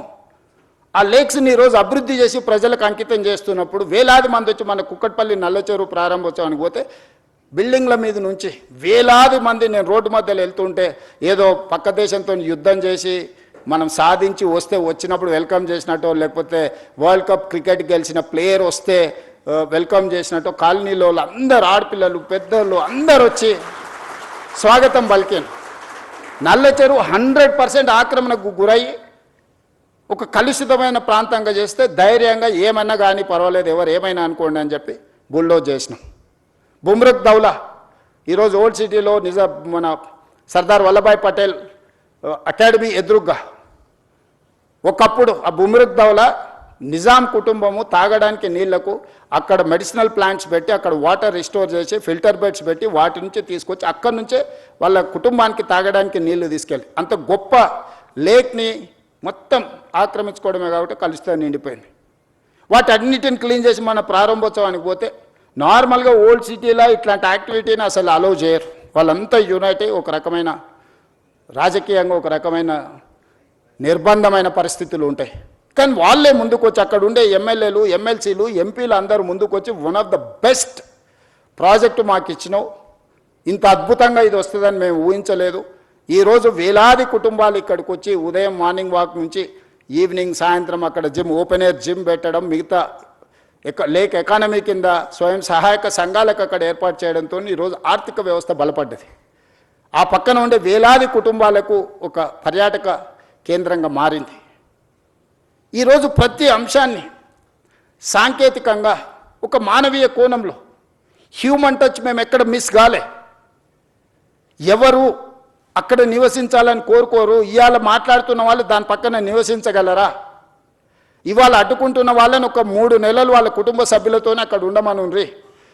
ఆ లేక్స్ని ఈరోజు అభివృద్ధి చేసి ప్రజలకు అంకితం చేస్తున్నప్పుడు వేలాది మంది వచ్చి మన కుక్కట్పల్లి నల్లచెరువు ప్రారంభోత్సవానికి పోతే బిల్డింగ్ల మీద నుంచి వేలాది మంది, నేను రోడ్డు మధ్యలో వెళ్తుంటే ఏదో పక్క దేశంతో యుద్ధం చేసి మనం సాధించి వస్తే వచ్చినప్పుడు వెల్కమ్ చేసినట్టు, లేకపోతే వరల్డ్ కప్ క్రికెట్ గెలిచిన ప్లేయర్ వస్తే వెల్కమ్ చేసినట్టు కాలనీలో అందరు ఆడపిల్లలు పెద్దలు అందరు వచ్చి స్వాగతం పలికాను. నల్ల చెరువు 100% ఆక్రమణకు గురయ్యి ఒక కలుషితమైన ప్రాంతంగా చేస్తే ధైర్యంగా ఏమన్నా కానీ పర్వాలేదు, ఎవరు ఏమైనా అనుకోండి అని చెప్పి బుల్డోజ్ చేసినాం. బుమ్రక్ దౌలా ఈరోజు ఓల్డ్ సిటీలో మన సర్దార్ వల్లభాయ్ పటేల్ అకాడమీ ఎదురుగ్గా ఒకప్పుడు ఆ బుమ్రక్ దౌలా నిజాం కుటుంబము తాగడానికి నీళ్లకు అక్కడ మెడిసినల్ ప్లాంట్స్ పెట్టి అక్కడ వాటర్ రిస్టోర్ చేసి ఫిల్టర్ బెడ్స్ పెట్టి వాటి నుంచి తీసుకొచ్చి అక్కడి నుంచే వాళ్ళ కుటుంబానికి తాగడానికి నీళ్లు తీసుకెళ్ళి అంత గొప్ప లేక్ని మొత్తం ఆక్రమించుకోవడమే కాబట్టి కలుషితం నిండిపోయింది. వాటి అన్నిటిని క్లీన్ చేసి మన ప్రారంభోత్సవానికి పోతే నార్మల్గా ఓల్డ్ సిటీలో ఇట్లాంటి యాక్టివిటీని అసలు అలౌ చేయరు. వాళ్ళంతా యునైట్ అయ్యి ఒక రకమైన రాజకీయంగా ఒక రకమైన నిర్బంధమైన పరిస్థితులు ఉంటాయి. కానీ వాళ్ళే ముందుకొచ్చి అక్కడ ఉండే ఎమ్మెల్యేలు, ఎమ్మెల్సీలు, ఎంపీలు అందరూ ముందుకొచ్చి one of the best project మాకు ఇచ్చినావు, ఇంత అద్భుతంగా ఇది వస్తుందని మేము ఊహించలేదు. ఈరోజు వేలాది కుటుంబాలు ఇక్కడికి వచ్చి ఉదయం మార్నింగ్ వాక్ నుంచి ఈవినింగ్ సాయంత్రం అక్కడ జిమ్, ఓపెన్ ఎయిర్ జిమ్ పెట్టడం, మిగతా లేక్ ఎకానమీ కింద స్వయం సహాయక సంఘాలకు అక్కడ ఏర్పాటు చేయడంతో ఈరోజు ఆర్థిక వ్యవస్థ బలపడ్డది. ఆ పక్కన ఉండే వేలాది కుటుంబాలకు ఒక పర్యాటక కేంద్రంగా మారింది. ఈరోజు ప్రతి అంశాన్ని సాంకేతికంగా ఒక మానవీయ కోణంలో హ్యూమన్ టచ్ మేము ఎక్కడ మిస్ కాలే. ఎవరు అక్కడ నివసించాలని కోరుకోరు. ఇవాళ మాట్లాడుతున్న వాళ్ళు దాని పక్కన నివసించగలరా? ఇవాళ అడ్డుకుంటున్న వాళ్ళని ఒక 3 నెలలు వాళ్ళ కుటుంబ సభ్యులతోనే అక్కడ ఉండమనుండ్రి.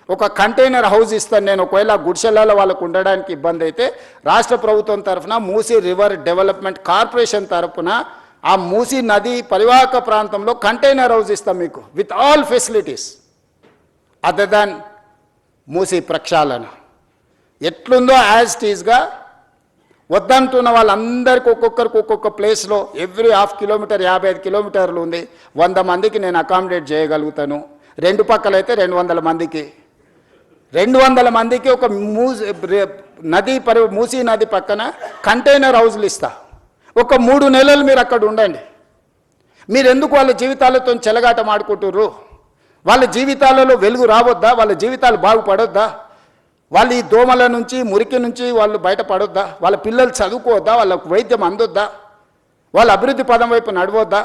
ఒక కంటైనర్ హౌస్ ఇస్తాను నేను, ఒకవేళ గుడిసెలలో వాళ్ళకు ఉండడానికి ఇబ్బంది అయితే రాష్ట్ర ప్రభుత్వం తరఫున మూసీ రివర్ డెవలప్మెంట్ కార్పొరేషన్ తరఫున ఆ మూసీ నది పరివాహక ప్రాంతంలో కంటైనర్ హౌస్ ఇస్తాం మీకు with all facilities other than Musi ప్రక్షాళన. ఎట్లుందో యాజ్ టీజ్గా వద్దంటున్న వాళ్ళందరికీ ఒక్కొక్కరికి ఒక్కొక్క ప్లేస్లో ఎవ్రీ హాఫ్ కిలోమీటర్ 55 కిలోమీటర్లు ఉంది, 100 మందికి నేను అకామిడేట్ చేయగలుగుతాను. 2 పక్కలైతే 200 మందికి, 200 మందికి ఒక మూసీ నది పక్కన కంటైనర్ హౌస్లు ఇస్తా. ఒక 3 నెలలు మీరు అక్కడ ఉండండి. మీరు ఎందుకు వాళ్ళ జీవితాలతో చెలగాట మాడుకుంటుర్రు? వాళ్ళ జీవితాలలో వెలుగు రావద్దా? వాళ్ళ జీవితాలు బాగుపడొద్దా? వాళ్ళు ఈ దోమల నుంచి మురికి నుంచి వాళ్ళు బయటపడొద్దా? వాళ్ళ పిల్లలు చదువుకోవద్దా? వాళ్ళకు వైద్యం అందొద్దా? వాళ్ళ అభివృద్ధి పదం వైపు నడవద్దా?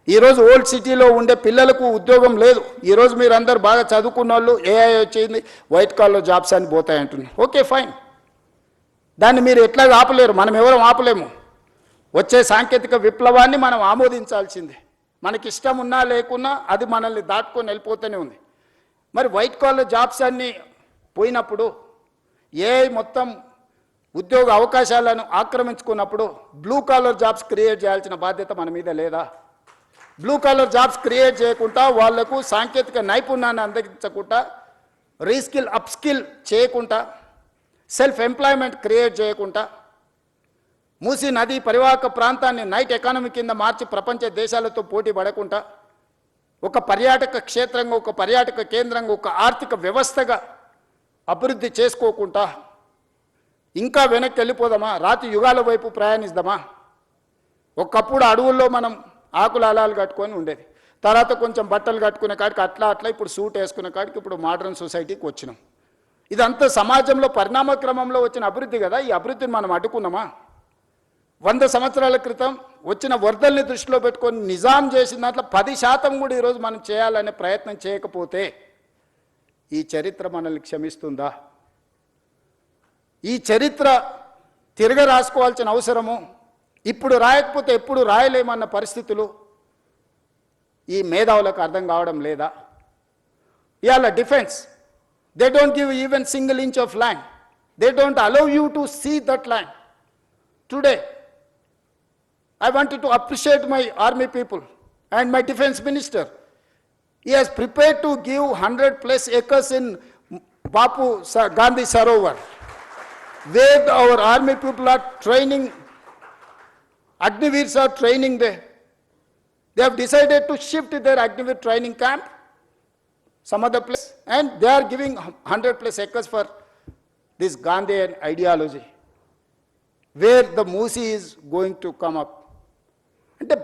ఈరోజు ఓల్డ్ సిటీలో ఉండే పిల్లలకు ఉద్యోగం లేదు. ఈరోజు మీరు అందరూ బాగా చదువుకున్న వాళ్ళు ఏఐ వచ్చింది, వైట్ కాలర్ జాబ్స్ అని పోతాయి అంటున్నారు. ఓకే ఫైన్, దాన్ని మీరు ఎట్లా ఆపలేరు, మనం ఎవరం ఆపలేము. వచ్చే సాంకేతిక విప్లవాన్ని మనం ఆమోదించాల్సిందే. మనకి ఇష్టం ఉన్నా లేకున్నా అది మనల్ని దాటుకొని వెళ్ళిపోతూనే ఉంది. మరి వైట్ కాలర్ జాబ్స్ అన్నీ పోయినప్పుడు, ఏఐ మొత్తం ఉద్యోగ అవకాశాలను ఆక్రమించుకున్నప్పుడు బ్లూ కాలర్ జాబ్స్ క్రియేట్ చేయాల్సిన బాధ్యత మన మీద లేదా? బ్లూ కాలర్ జాబ్స్ క్రియేట్ చేయకుండా, వాళ్లకు సాంకేతిక నైపుణ్యాన్ని అందించకుండా, రీస్కిల్ అప్స్కిల్ చేయకుండా, సెల్ఫ్ ఎంప్లాయ్మెంట్ క్రియేట్ చేయకుండా, మూసీ నది పరివాహక ప్రాంతాన్ని నైట్ ఎకానమీ కింద మార్చి ప్రపంచ దేశాలతో పోటీ పడకుండా, ఒక పర్యాటక క్షేత్రంగా, ఒక పర్యాటక కేంద్రంగా, ఒక ఆర్థిక వ్యవస్థగా అభివృద్ధి చేసుకోకుండా ఇంకా వెనక్కి వెళ్ళిపోదామా? రాతి యుగాల వైపు ప్రయాణిద్దామా? ఒకప్పుడు అడవుల్లో మనం ఆకుల అలాలు కట్టుకొని ఉండేది, తర్వాత కొంచెం బట్టలు కట్టుకునే కాడికి అట్లా ఇప్పుడు సూట్ వేసుకునే కాడికి ఇప్పుడు మోడర్న్ సొసైటీకి వచ్చినాం. ఇదంతా సమాజంలో పరిణామ క్రమంలో వచ్చిన అభివృద్ధి కదా. ఈ అభివృద్ధిని మనం అడ్డుకున్నామా? 100 సంవత్సరాల క్రితం వచ్చిన వరదల్ని దృష్టిలో పెట్టుకొని నిజాం చేసిన దాంట్లో 10% కూడా ఈరోజు మనం చేయాలనే ప్రయత్నం చేయకపోతే ఈ చరిత్ర మనల్ని క్షమిస్తుందా? ఈ చరిత్ర తిరగ రాసుకోవాల్సిన అవసరము, ఇప్పుడు రాయకపోతే ఎప్పుడు రాయలేమన్న పరిస్థితులు ఈ మేధావులకు అర్థం కావడం లేదా? ఇవాళ defence, they don't give even single inch of land, they don't allow you to see that land. Today I wanted to appreciate my army people and my defense minister. He has prepared to give 100+ acres in Bapu Gandhi Sarovar, where our army people are training, Agniveers are training there. They have decided to shift their Agniveer training camp some other place, and they are giving 100+ acres for this Gandhian ideology, where the Moosi is going to come up. అంటే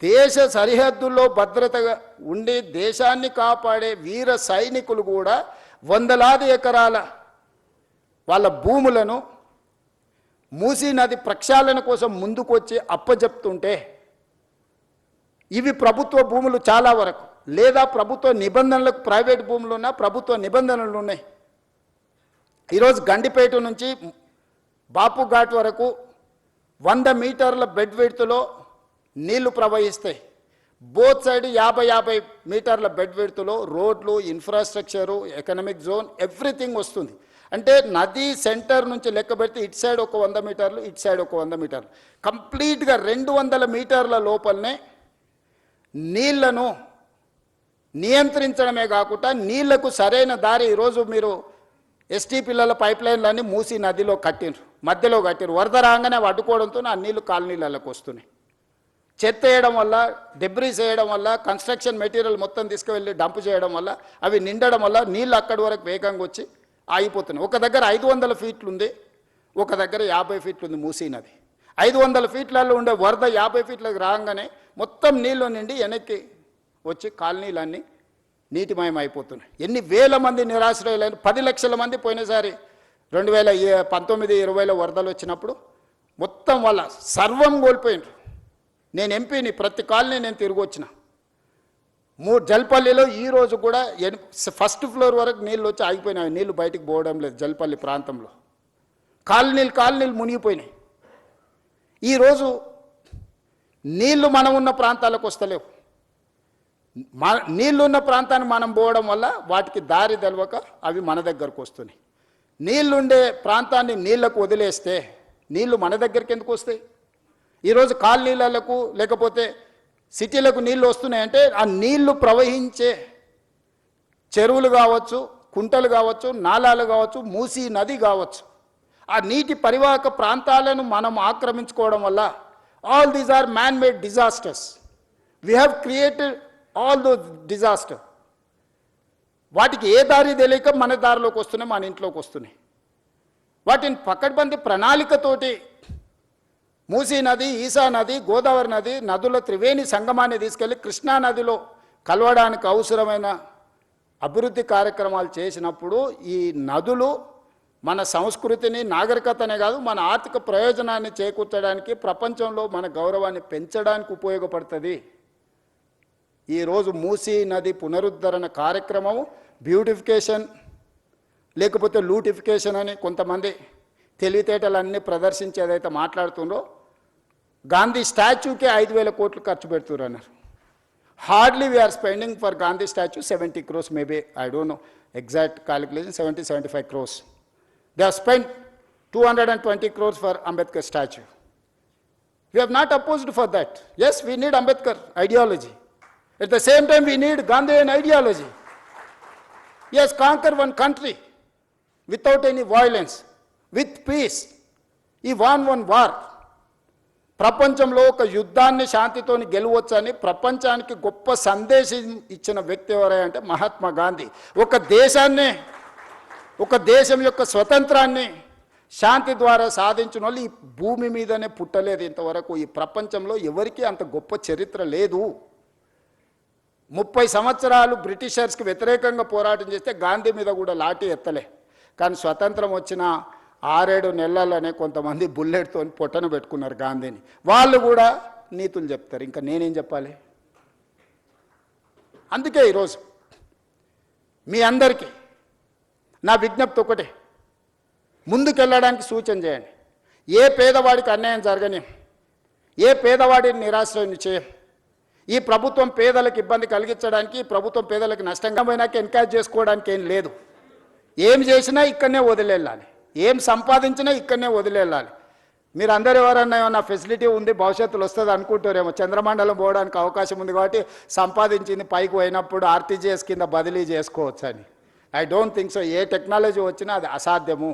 దేశ సరిహద్దుల్లో భద్రతగా ఉండి దేశాన్ని కాపాడే వీర సైనికులు కూడా వందలాది ఎకరాల వాళ్ళ భూములను మూసీ నది ప్రక్షాళన కోసం ముందుకొచ్చి అప్పజెప్తుంటే, ఇవి ప్రభుత్వ భూములు చాలా వరకు, లేదా ప్రభుత్వ నిబంధనలకు ప్రైవేట్ భూములు ఉన్నా ప్రభుత్వ నిబంధనలు ఉన్నాయి. ఈరోజు గండిపేట నుంచి బాపు ఘాట్ వరకు 100 మీటర్ల బెడ్ విడ్త్లో నీళ్లు ప్రవహిస్తాయి. బోత్ సైడ్ 50 మీటర్ల బెడ్ విడ్త్లో రోడ్లు, ఇన్ఫ్రాస్ట్రక్చరు, ఎకనామిక్ జోన్, ఎవ్రీథింగ్ వస్తుంది. అంటే నది సెంటర్ నుంచి లెక్క పెడితే ఇటు సైడ్ ఒక 100 మీటర్లు, ఇటు సైడ్ ఒక 100 మీటర్లు, కంప్లీట్గా 200 మీటర్ల లోపలనే నీళ్లను నియంత్రించడమే కాకుండా నీళ్లకు సరైన దారి. ఈరోజు మీరు ఎస్టీ పిల్లల పైప్ లైన్లన్నీ మూసీ నదిలో కట్టిండ్రు, మధ్యలో కట్టిండ్రు. వరద రాగానే అడ్డుకోవడంతో ఆ నీళ్లు కాలనీలకు వస్తున్నాయి. చెత్త వేయడం వల్ల, డెబ్రీస్ వేయడం వల్ల, కన్స్ట్రక్షన్ మెటీరియల్ మొత్తం తీసుకువెళ్ళి డంప్ చేయడం వల్ల, అవి నిండడం వల్ల నీళ్ళు అక్కడి వరకు వేగంగా వచ్చి ఆగిపోతున్నాయి. ఒక దగ్గర 500 ఫీట్లు ఉంది, ఒక దగ్గర 50 ఫీట్లు ఉంది మూసీ నది. 500 ఫీట్లలో ఉండే వరద 50 ఫీట్లకు రాగానే మొత్తం నీళ్ళు నిండి వెనక్కి వచ్చి కాలనీలన్నీ నీటిమయం అయిపోతున్నాయి. ఎన్ని వేల మంది నిరాశ్రయులైన, 10 లక్షల మంది పోయినసారి 2019-20లో వరదలు వచ్చినప్పుడు మొత్తం వాళ్ళ సర్వం కోల్పోయినారు. నేను ఎంపీని, ప్రతి కాలనీ నేను తిరిగి వచ్చిన. జల్పల్లిలో ఈరోజు కూడా 1st ఫ్లోర్ వరకు నీళ్ళు వచ్చి ఆగిపోయినాయి, నీళ్ళు బయటికి పోవడం లేదు. జల్పల్లి ప్రాంతంలో కాలనీలు మునిగిపోయినాయి. ఈరోజు నీళ్లు మనం ఉన్న ప్రాంతాలకు వస్తలేవు. నీళ్లున్న ప్రాంతాన్ని మనం పోవడం వల్ల వాటికి దారి తెలవక అవి మన దగ్గరకు వస్తున్నాయి. నీళ్లుండే ప్రాంతాన్ని నీళ్లకు వదిలేస్తే నీళ్లు మన దగ్గరికి ఎందుకు వస్తాయి? ఈరోజు కాలనీలకు లేకపోతే సిటీలకు నీళ్ళు వస్తున్నాయంటే ఆ నీళ్లు ప్రవహించే చెరువులు కావచ్చు, కుంటలు కావచ్చు, నాలాలు కావచ్చు, మూసీ నది కావచ్చు, ఆ నీటి పరివాహక ప్రాంతాలను మనం ఆక్రమించుకోవడం వల్ల all these are man made disasters. We have created all those disaster. వాటికి ఏ దారి తెలియక మన దారిలోకి వస్తున్నాయి, మన ఇంట్లోకి వస్తున్నాయి. వాటిని పకడ్బందీ ప్రణాళికతోటి మూసీ నది, ఈసా నది, గోదావరి నది నదుల త్రివేణి సంగమాన్ని తీసుకెళ్ళి కృష్ణా నదిలో కలవడానికి అవసరమైన అభివృద్ధి కార్యక్రమాలు చేసినప్పుడు ఈ నదులు మన సంస్కృతిని, నాగరికతనే కాదు మన ఆర్థిక ప్రయోజనాన్ని చేకూర్చడానికి, ప్రపంచంలో మన గౌరవాన్ని పెంచడానికి ఉపయోగపడుతుంది. ఈరోజు మూసీ నది పునరుద్ధరణ కార్యక్రమం బ్యూటిఫికేషన్ లేకపోతే లూటిఫికేషన్ అని కొంతమంది తెలివితేటలన్నీ ప్రదర్శించి ఏదైతే మాట్లాడుతుందో, గాంధీ స్టాచ్యూకే 5,000 కోట్లు ఖర్చు పెడుతున్నారు అన్నారు. Hardly we are spending for Gandhi statue 70 crores, maybe I don't know exact calculation, 70-75 crores. They have spent 220 crores for Ambedkar statue. We have not opposed for that. Yes, we need Ambedkar ideology. At the same time, we need Gandhian ideology. Yes, conquer one country without any violence, with peace. He won one war. ప్రపంచంలో ఒక యుద్ధాన్ని శాంతితోని గెలవచ్చని ప్రపంచానికి గొప్ప సందేశం ఇచ్చిన వ్యక్తి ఎవరంటే మహాత్మా గాంధీ. ఒక దేశం యొక్క స్వతంత్రాన్ని శాంతి ద్వారా సాధించిన వాళ్ళు ఈ భూమి మీదనే పుట్టలేదు ఇంతవరకు. ఈ ప్రపంచంలో ఎవరికీ అంత గొప్ప చరిత్ర లేదు. 30 సంవత్సరాలు బ్రిటిషర్స్కి వ్యతిరేకంగా పోరాటం చేస్తే గాంధీ మీద కూడా లాఠీ ఎత్తలే. కానీ స్వతంత్రం వచ్చిన 6-7 నెలలనే కొంతమంది బుల్లెట్తో పొట్టను పెట్టుకున్నారు గాంధీని. వాళ్ళు కూడా నీతులు చెప్తారు, ఇంకా నేనేం చెప్పాలి? అందుకే ఈరోజు మీ అందరికీ నా విజ్ఞప్తి ఒకటే, ముందుకెళ్ళడానికి సూచన చేయండి. ఏ పేదవాడికి అన్యాయం జరగని, ఏ పేదవాడిని నిరాశ్రయం చేయం. ఈ ప్రభుత్వం పేదలకు ఇబ్బంది కలిగించడానికి, ఈ ప్రభుత్వం పేదలకు నష్టంగా పోయినాక ఎన్కరేజ్ చేసుకోవడానికి ఏం లేదు. ఏం చేసినా ఇక్కడనే వదిలేళ్ళాలి, ఏం సంపాదించినా ఇక్కడనే వదిలేళ్ళాలి. మీరు అందరు ఎవరన్నా ఏమన్నా ఫెసిలిటీ ఉంది భవిష్యత్తులో వస్తుంది అనుకుంటారేమో, చంద్రమండలం పోవడానికి అవకాశం ఉంది కాబట్టి సంపాదించింది పైకి పోయినప్పుడు ఆర్టీజీఎస్ కింద బదిలీ చేసుకోవచ్చు అని. I don't think so. A technology వచ్చినా అది అసాధ్యము.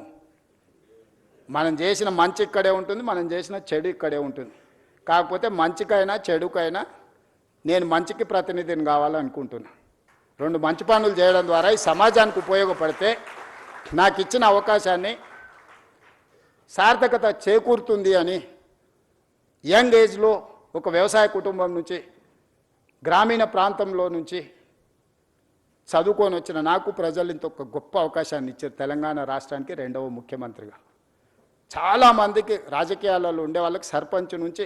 మనం చేసిన మంచి ఇక్కడే ఉంటుంది, మనం చేసిన చెడు ఇక్కడే ఉంటుంది. కాకపోతే మంచికైనా చెడుకైనా నేను మంచికి ప్రతినిధిని కావాలనుకుంటున్నా. 2 మంచి పనులు చేయడం ద్వారా ఈ సమాజానికి ఉపయోగపడితే నాకు ఇచ్చిన అవకాశాన్ని సార్థకత చేకూరుతుంది అని యంగ్ ఏజ్లో ఒక వ్యవసాయ కుటుంబం నుంచి, గ్రామీణ ప్రాంతంలో నుంచి చదువుకొని వచ్చిన నాకు ప్రజలు ఇంత ఒక గొప్ప అవకాశాన్ని ఇచ్చారు. తెలంగాణ రాష్ట్రానికి 2వ ముఖ్యమంత్రిగా. చాలామందికి రాజకీయాలలో ఉండే వాళ్ళకి సర్పంచ్ నుంచి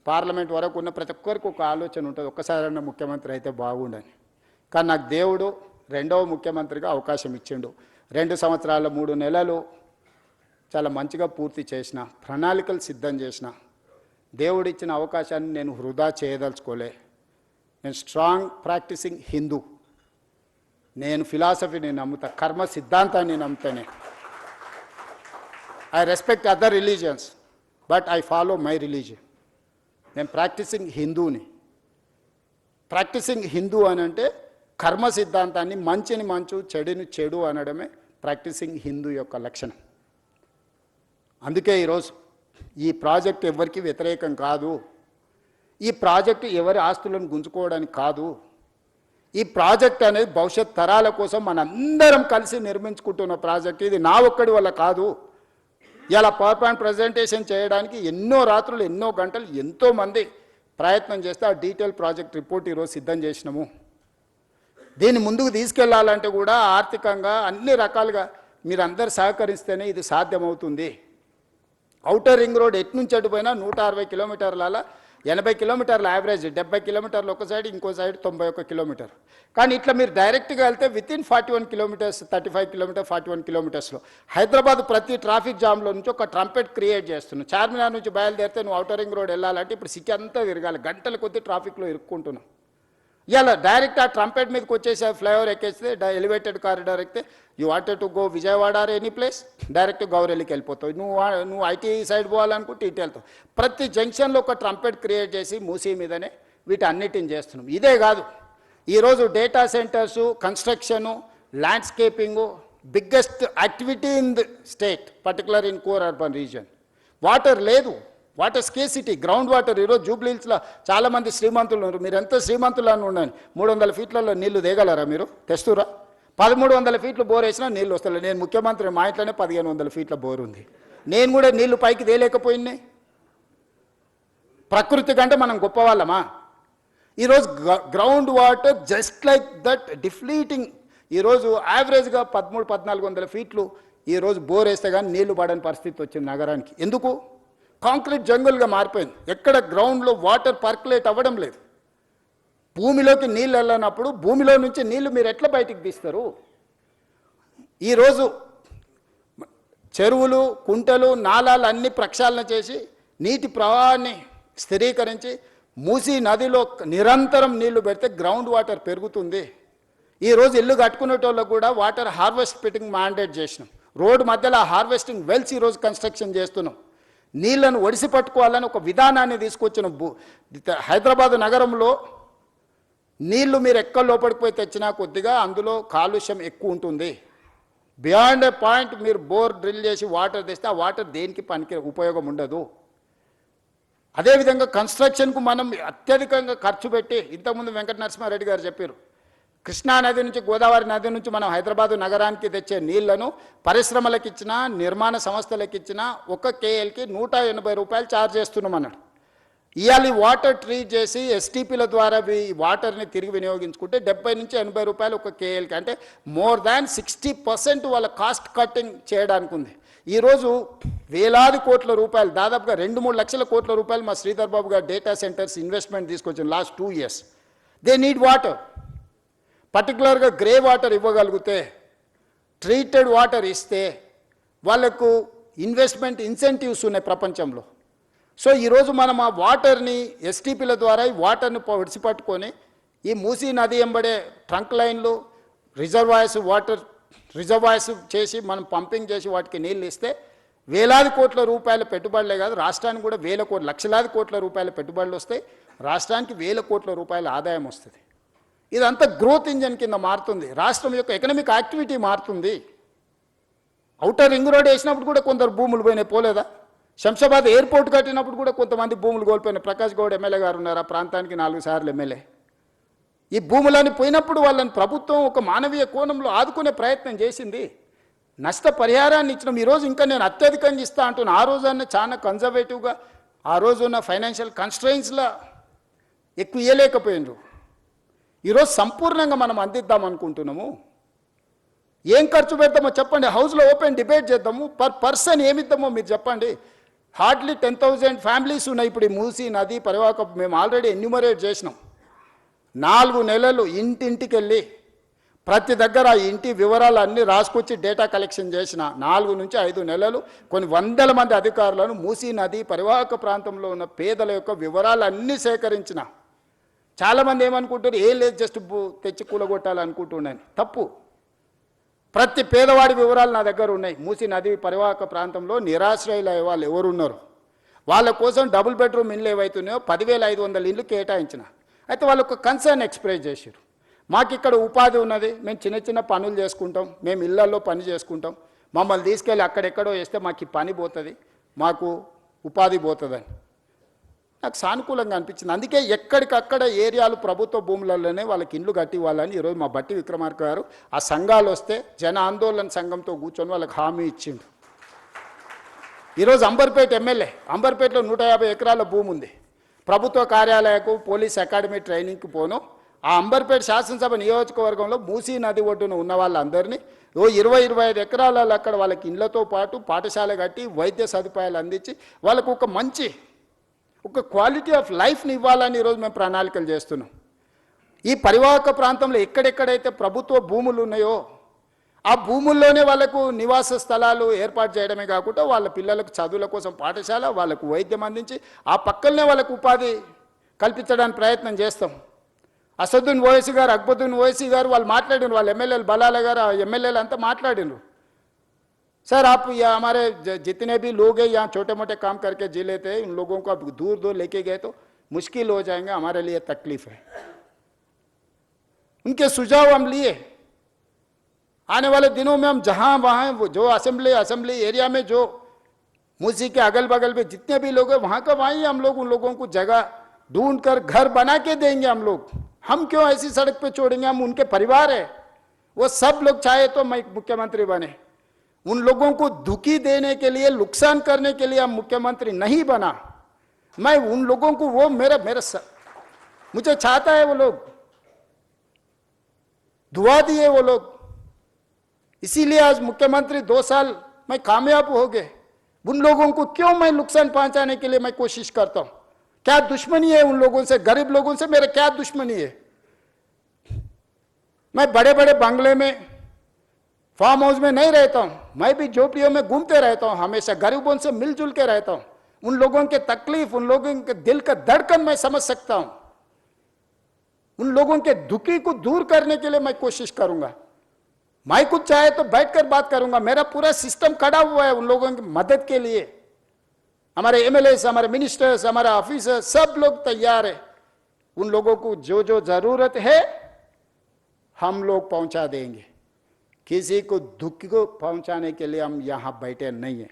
పార్లమెంట్ వరకు ఉన్న ప్రతి ఒక్కరికి ఒక ఆలోచన ఉంటుంది, ఒక్కసారైనా ముఖ్యమంత్రి అయితే బాగుండని. కానీ నాకు దేవుడు 2వ ముఖ్యమంత్రిగా అవకాశం ఇచ్చిండు. 2 సంవత్సరాల 3 నెలలు చాలా మంచిగా పూర్తి చేసిన, ప్రణాళికలు సిద్ధం చేసిన. దేవుడిచ్చిన అవకాశాన్ని నేను వృధా చేయదలుచుకోలే. నేను స్ట్రాంగ్ ప్రాక్టీసింగ్ హిందూ. నేను ఫిలాసఫీని నమ్ముతా, కర్మ సిద్ధాంతాన్ని నమ్ముతానే. I respect other religions but I follow my religion. నేను ప్రాక్టీసింగ్ హిందూని. ప్రాక్టీసింగ్ హిందూ అని అంటే కర్మ సిద్ధాంతాన్ని, మంచిని మంచు, చెడుని చెడు అనడమే ప్రాక్టీసింగ్ హిందూ యొక్క లక్షణం. అందుకే ఈరోజు ఈ ప్రాజెక్ట్ ఎవరికి వ్యతిరేకం కాదు. ఈ ప్రాజెక్టు ఎవరి ఆస్తులను గుంజుకోవడానికి కాదు. ఈ ప్రాజెక్ట్ అనేది భవిష్యత్ తరాల కోసం మనందరం కలిసి నిర్మించుకుంటున్న ప్రాజెక్ట్. ఇది నా ఒక్కడి వల్ల కాదు. ఇలా పవర్ పాయింట్ ప్రజెంటేషన్ చేయడానికి ఎన్నో రాత్రులు, ఎన్నో గంటలు, ఎంతోమంది ప్రయత్నం చేస్తే ఆ డీటెయిల్ ప్రాజెక్ట్ రిపోర్ట్ ఈరోజు సిద్ధం చేసినాము. దీన్ని ముందుకు తీసుకెళ్లాలంటే కూడా ఆర్థికంగా అన్ని రకాలుగా మీరందరూ సహకరిస్తేనే ఇది సాధ్యమవుతుంది. ఔటర్ రింగ్ రోడ్ ఎటు నుంచి అటుపోయినా 160 కిలోమీటర్ల, 80 కిలోమీటర్ల యావరేజ్, 70 కిలోమీటర్లు ఒక సైడ్, ఇంకో సైడ్ 91 కిలోమీటర్. కానీ ఇట్లా మీరు డైరెక్ట్గా వెళ్తే వితిన్ 41 కిలోమీటర్స్, 35 కిలోమీటర్, 41 కిలోమీటర్స్లో హైదరాబాద్ ప్రతి ట్రాఫిక్ జామ్లో నుంచి ఒక ట్రంపెట్ క్రియేట్ చేస్తున్నాం. చార్మినార్ నుంచి బయలుదేరితే నువ్వు ఔటర్ రింగ్ రోడ్ వెళ్ళాలంటే ఇప్పుడు సిటీ అంతా తిరగాలి, గంటల కొద్దీ ట్రాఫిక్లో ఇరుక్కుంటున్నాం. ఇలా డైరెక్ట్ ఆ ట్రంపెట్ మీదకి వచ్చేసి ఫ్లైఓవర్ ఎక్కేస్తే ఎలివేటెడ్ కారిడార్ ఎక్కితే you wanted to go Vijayawada or any place, direct గౌరెల్లికి వెళ్ళిపోతావు. నువ్వు ఐటీ సైడ్ పోవాలనుకుంటే ఇటు వెళ్తావు. ప్రతి జంక్షన్లో ఒక ట్రంపెట్ క్రియేట్ చేసి మూసీ మీదనే వీటి అన్నిటిని చేస్తున్నాం. ఇదే కాదు, ఈరోజు data centres, construction, landscaping biggest activity in the state, particular in core urban region. Water లేదు, వాటర్ స్కేసిటీ, గ్రౌండ్ వాటర్. ఈరోజు జూబ్లీహిల్స్లో చాలామంది శ్రీమంతులు ఉన్నారు. మీరు ఎంత శ్రీమంతులు అని ఉండండి, 300 ఫీట్లలో నీళ్లు దిగలరా? మీరు తెస్తురా? 1300 ఫీట్లు బోర్ వేసినా నీళ్ళు వస్తలే. నేను ముఖ్యమంత్రి, మా ఇంట్లోనే 1500 ఫీట్ల బోర్ ఉంది. నేను కూడా నీళ్లు పైకి తేలేకపోయినాయి. ప్రకృతి కంటే మనం గొప్పవాళ్ళమా? ఈరోజు ground water just like that depleting. ఈరోజు యావరేజ్గా 1300-1400 ఫీట్లు ఈరోజు బోర్ వేస్తే కానీ నీళ్లు పడని పరిస్థితి వచ్చింది నగరానికి. ఎందుకు? కాంక్రీట్ జంగుల్గా మారిపోయింది. ఎక్కడ గ్రౌండ్లో వాటర్ పర్కులేట్ అవ్వడం లేదు. భూమిలోకి నీళ్ళు వెళ్ళినప్పుడు భూమిలో నుంచి నీళ్లు మీరు ఎట్లా బయటికి తీస్తారు? ఈరోజు చెరువులు, కుంటలు, నాలాలు అన్ని ప్రక్షాళన చేసి నీటి ప్రవాహాన్ని స్థిరీకరించి మూసీ నదిలో నిరంతరం నీళ్లు పెడితే గ్రౌండ్ వాటర్ పెరుగుతుంది. ఈరోజు ఇల్లు కట్టుకునేటోళ్ళకు కూడా వాటర్ హార్వెస్ట్ ఫిట్టింగ్ మ్యాండేట్ చేసినాం. రోడ్డు మధ్యలో హార్వెస్టింగ్ వెల్స్ ఈరోజు కన్స్ట్రక్షన్ చేస్తున్నాం. నీళ్లను ఒడిసి పట్టుకోవాలని ఒక విధానాన్ని తీసుకొచ్చిన హైదరాబాదు నగరంలో నీళ్లు మీరు ఎక్కడ లోపలికి పోయి తెచ్చినా కొద్దిగా అందులో కాలుష్యం ఎక్కువ ఉంటుంది. బియాండ్ ఏ పాయింట్ మీరు బోర్ డ్రిల్ చేసి వాటర్ తెస్తే ఆ వాటర్ దేనికి పనికి ఉపయోగం ఉండదు. అదేవిధంగా కన్స్ట్రక్షన్కు మనం అత్యధికంగా ఖర్చు పెట్టి, ఇంతకుముందు వెంకట నరసింహారెడ్డి గారు చెప్పారు, కృష్ణా నది నుంచి, గోదావరి నది నుంచి మనం హైదరాబాదు నగరానికి తెచ్చే నీళ్లను పరిశ్రమలకు ఇచ్చినా, నిర్మాణ సంస్థలకు ఇచ్చినా 1 KLకి 180 రూపాయలు ఛార్జ్ చేస్తున్నాం అన్నాడు. ఇవాళ వాటర్ ట్రీట్ చేసి ఎస్టీపీల ద్వారా వాటర్ని తిరిగి వినియోగించుకుంటే 70 నుంచి 80 రూపాయలు 1 KLకి, అంటే మోర్ దాన్ 60% వాళ్ళ కాస్ట్ కట్టింగ్ చేయడానికి ఉంది. ఈరోజు వేలాది కోట్ల రూపాయలు, దాదాపుగా 2-3 లక్షల కోట్ల రూపాయలు మా శ్రీధర్ బాబు గారు డేటా సెంటర్స్ ఇన్వెస్ట్మెంట్ తీసుకొచ్చిన last 2 years. They need water. పర్టికులర్గా గ్రే వాటర్ ఇవ్వగలిగితే, ట్రీటెడ్ వాటర్ ఇస్తే వాళ్ళకు ఇన్వెస్ట్మెంట్ ఇన్సెంటివ్స్ ఉన్నాయి ప్రపంచంలో. సో ఈరోజు మనం ఆ వాటర్ని ఎస్టీపీల ద్వారా ఈ వాటర్ని విడిచిపట్టుకొని ఈ మూసీ నది ఎంబడే ట్రంక్ లైన్లు, రిజర్వాయర్స్, వాటర్ రిజర్వాయర్స్ చేసి మనం పంపింగ్ చేసి వాటికి నీళ్ళు ఇస్తే వేలాది కోట్ల రూపాయల పెట్టుబడులే కాదు, రాష్ట్రానికి కూడా లక్షలాది కోట్ల రూపాయల పెట్టుబడులు వస్తాయి. రాష్ట్రానికి 1000 కోట్ల రూపాయల ఆదాయం వస్తుంది. ఇదంతా గ్రోత్ ఇంజన్ కింద మారుతుంది. రాష్ట్రం యొక్క ఎకనామిక్ యాక్టివిటీ మారుతుంది. ఔటర్ రింగ్ రోడ్ వేసినప్పుడు కూడా కొందరు భూములు పోయినాయి, పోలేదా? శంషాబాద్ ఎయిర్పోర్ట్ కట్టినప్పుడు కూడా కొంతమంది భూములు కోల్పోయినాయి. ప్రకాష్ గౌడ్ ఎమ్మెల్యే గారు ఉన్నారు, ఆ ప్రాంతానికి 4 సార్లు ఎమ్మెల్యే. ఈ భూములని పోయినప్పుడు వాళ్ళని ప్రభుత్వం ఒక మానవీయ కోణంలో ఆదుకునే ప్రయత్నం చేసింది. నష్టపరిహారాన్ని ఇచ్చినాం. ఈరోజు ఇంకా నేను అత్యధికంగా ఇస్తా అంటున్నా. ఆ రోజున చాలా కన్జర్వేటివ్గా, ఆ రోజున్న ఫైనాన్షియల్ కన్స్ట్రెయిన్స్లో ఎక్కువ ఇవ్వలేకపోయినారు. ఈరోజు సంపూర్ణంగా మనం అందిద్దాం అనుకుంటున్నాము. ఏం ఖర్చు పెడతామో చెప్పండి, హౌస్లో ఓపెన్ డిబేట్ చేద్దాము. పర్ పర్సన్ ఏమిద్దామో మీరు చెప్పండి. హార్డ్లీ 10,000 ఫ్యామిలీస్ ఉన్నాయి ఇప్పుడు ఈ మూసీ నది పరివాహక. మేము ఆల్రెడీ ఎన్యూమరేట్ చేసినాం. 4 నెలలు ఇంటింటికి వెళ్ళి ప్రతి దగ్గర ఆ ఇంటి వివరాలు అన్నీ రాసుకొచ్చి డేటా కలెక్షన్ చేసిన 4 నుంచి 5 నెలలు కొన్ని వందల మంది అధికారులను మూసీ నది పరివాహక ప్రాంతంలో ఉన్న పేదల యొక్క వివరాలు అన్నీ సేకరించిన. చాలామంది ఏమనుకుంటారు, ఏం లేదు జస్ట్ తెచ్చి కూలగొట్టాలనుకుంటున్నాను. తప్పు. ప్రతి పేదవాడి వివరాలు నా దగ్గర ఉన్నాయి. మూసీ నది పరివాహక ప్రాంతంలో నిరాశ్రయుల వాళ్ళు ఎవరున్నారు, వాళ్ళ కోసం డబుల్ బెడ్రూమ్ ఇళ్ళు ఏవైతున్నాయో 10,500 ఇళ్ళు కేటాయించిన. అయితే వాళ్ళకు కన్సర్న్ ఎక్స్ప్రెస్ చేశారు. మాకు ఇక్కడ ఉపాధి ఉన్నది, మేము చిన్న చిన్న పనులు చేసుకుంటాం, మేము ఇళ్లలో పని చేసుకుంటాం, మమ్మల్ని తీసుకెళ్ళి అక్కడెక్కడో వేస్తే మాకు ఈ పని పోతుంది, మాకు ఉపాధి పోతుందని నాకు సానుకూలంగా అనిపించింది. అందుకే ఎక్కడికక్కడ ఏరియాలు ప్రభుత్వ భూములలోనే వాళ్ళకి ఇండ్లు కట్టి ఇవ్వాలని ఈరోజు మా బట్టి విక్రమార్క గారు ఆ సంఘాలు వస్తే జన ఆందోళన సంఘంతో కూర్చొని వాళ్ళకి హామీ ఇచ్చిండు. ఈరోజు అంబర్పేట ఎమ్మెల్యే, అంబర్పేటలో 150 ఎకరాల భూమి ఉంది. ప్రభుత్వ కార్యాలయకు, పోలీస్ అకాడమీ ట్రైనింగ్కి పోను. ఆ అంబర్పేట శాసనసభ నియోజకవర్గంలో మూసీ నది ఒడ్డున ఉన్న వాళ్ళందరినీ 20-25 ఎకరాలలో అక్కడ వాళ్ళకి ఇళ్లతో పాటు పాఠశాల కట్టి వైద్య సదుపాయాలు అందించి వాళ్ళకు ఒక క్వాలిటీ ఆఫ్ లైఫ్ని ఇవ్వాలని ఈరోజు మేము ప్రణాళికలు చేస్తున్నాం. ఈ పరివాహక ప్రాంతంలో ఎక్కడెక్కడైతే ప్రభుత్వ భూములు ఉన్నాయో ఆ భూముల్లోనే వాళ్ళకు నివాస స్థలాలు ఏర్పాటు చేయడమే కాకుండా వాళ్ళ పిల్లలకు చదువుల కోసం పాఠశాల, వాళ్ళకు వైద్యం అందించి ఆ పక్కనే వాళ్ళకు ఉపాధి కల్పించడానికి ప్రయత్నం చేస్తాం. असदुद्दीन ओवैसी गाరు अकबरुद्दीन ओवैसी गाరు వాళ్ళు మాట్లాడినారు వాళ్ళ ఎమ్మెల్యేలు బలాల గారు ఎమ్మెల్యేలు అంతా మాట్లాడినారు सर आप ये हमारे जितने भी लोग हैं यहाँ छोटे मोटे काम करके जी लेते हैं उन लोगों को आप दूर दूर लेके गए तो मुश्किल हो जाएंगे हमारे लिए तकलीफ है उनके सुझाव हम लिए आने वाले दिनों में हम जहाँ वहाँ वो जो असेंबली एरिया में जो मूसी के अगल बगल में जितने भी लोग हैं वहाँ का वहीं हम लोग उन लोगों को जगह ढूंढ कर घर बना के देंगे हम क्यों ऐसी सड़क पे छोड़ेंगे हम उनके परिवार है वो सब लोग चाहे तो मैं मुख्यमंत्री बने उन लोगों को दुखी देने के लिए नुकसान करने के लिए हम मुख्यमंत्री नहीं बना मैं उन लोगों को वो मेरा मुझे चाहता है वो लोग दुआ दिए वो लोग इसीलिए आज मुख्यमंत्री 2 साल मैं कामयाब हो गए उन लोगों को क्यों मैं नुकसान पहुंचाने के लिए मैं कोशिश करता हूं क्या दुश्मनी है उन लोगों से गरीब लोगों से मेरा क्या दुश्मनी है मैं बड़े बड़े बंगले में फार्म हाउस में नहीं रहता हूं मैं भी झोपड़ियों में घूमते रहता हूं हमेशा गरीबों से मिलजुल के रहता हूं उन लोगों के तकलीफ उन लोगों के दिल का धड़कन मैं समझ सकता हूं उन लोगों के दुखी को दूर करने के लिए मैं कोशिश करूंगा मैं कुछ चाहे तो बैठकर बात करूंगा मेरा पूरा सिस्टम खड़ा हुआ है उन लोगों की मदद के लिए हमारे एमएलए हमारे मिनिस्टर्स हमारे ऑफिसर सब लोग तैयार है उन लोगों को जो जो जरूरत है हम लोग पहुंचा देंगे किसी को दुख को पहुंचाने के लिए हम यहां बैठे नहीं हैं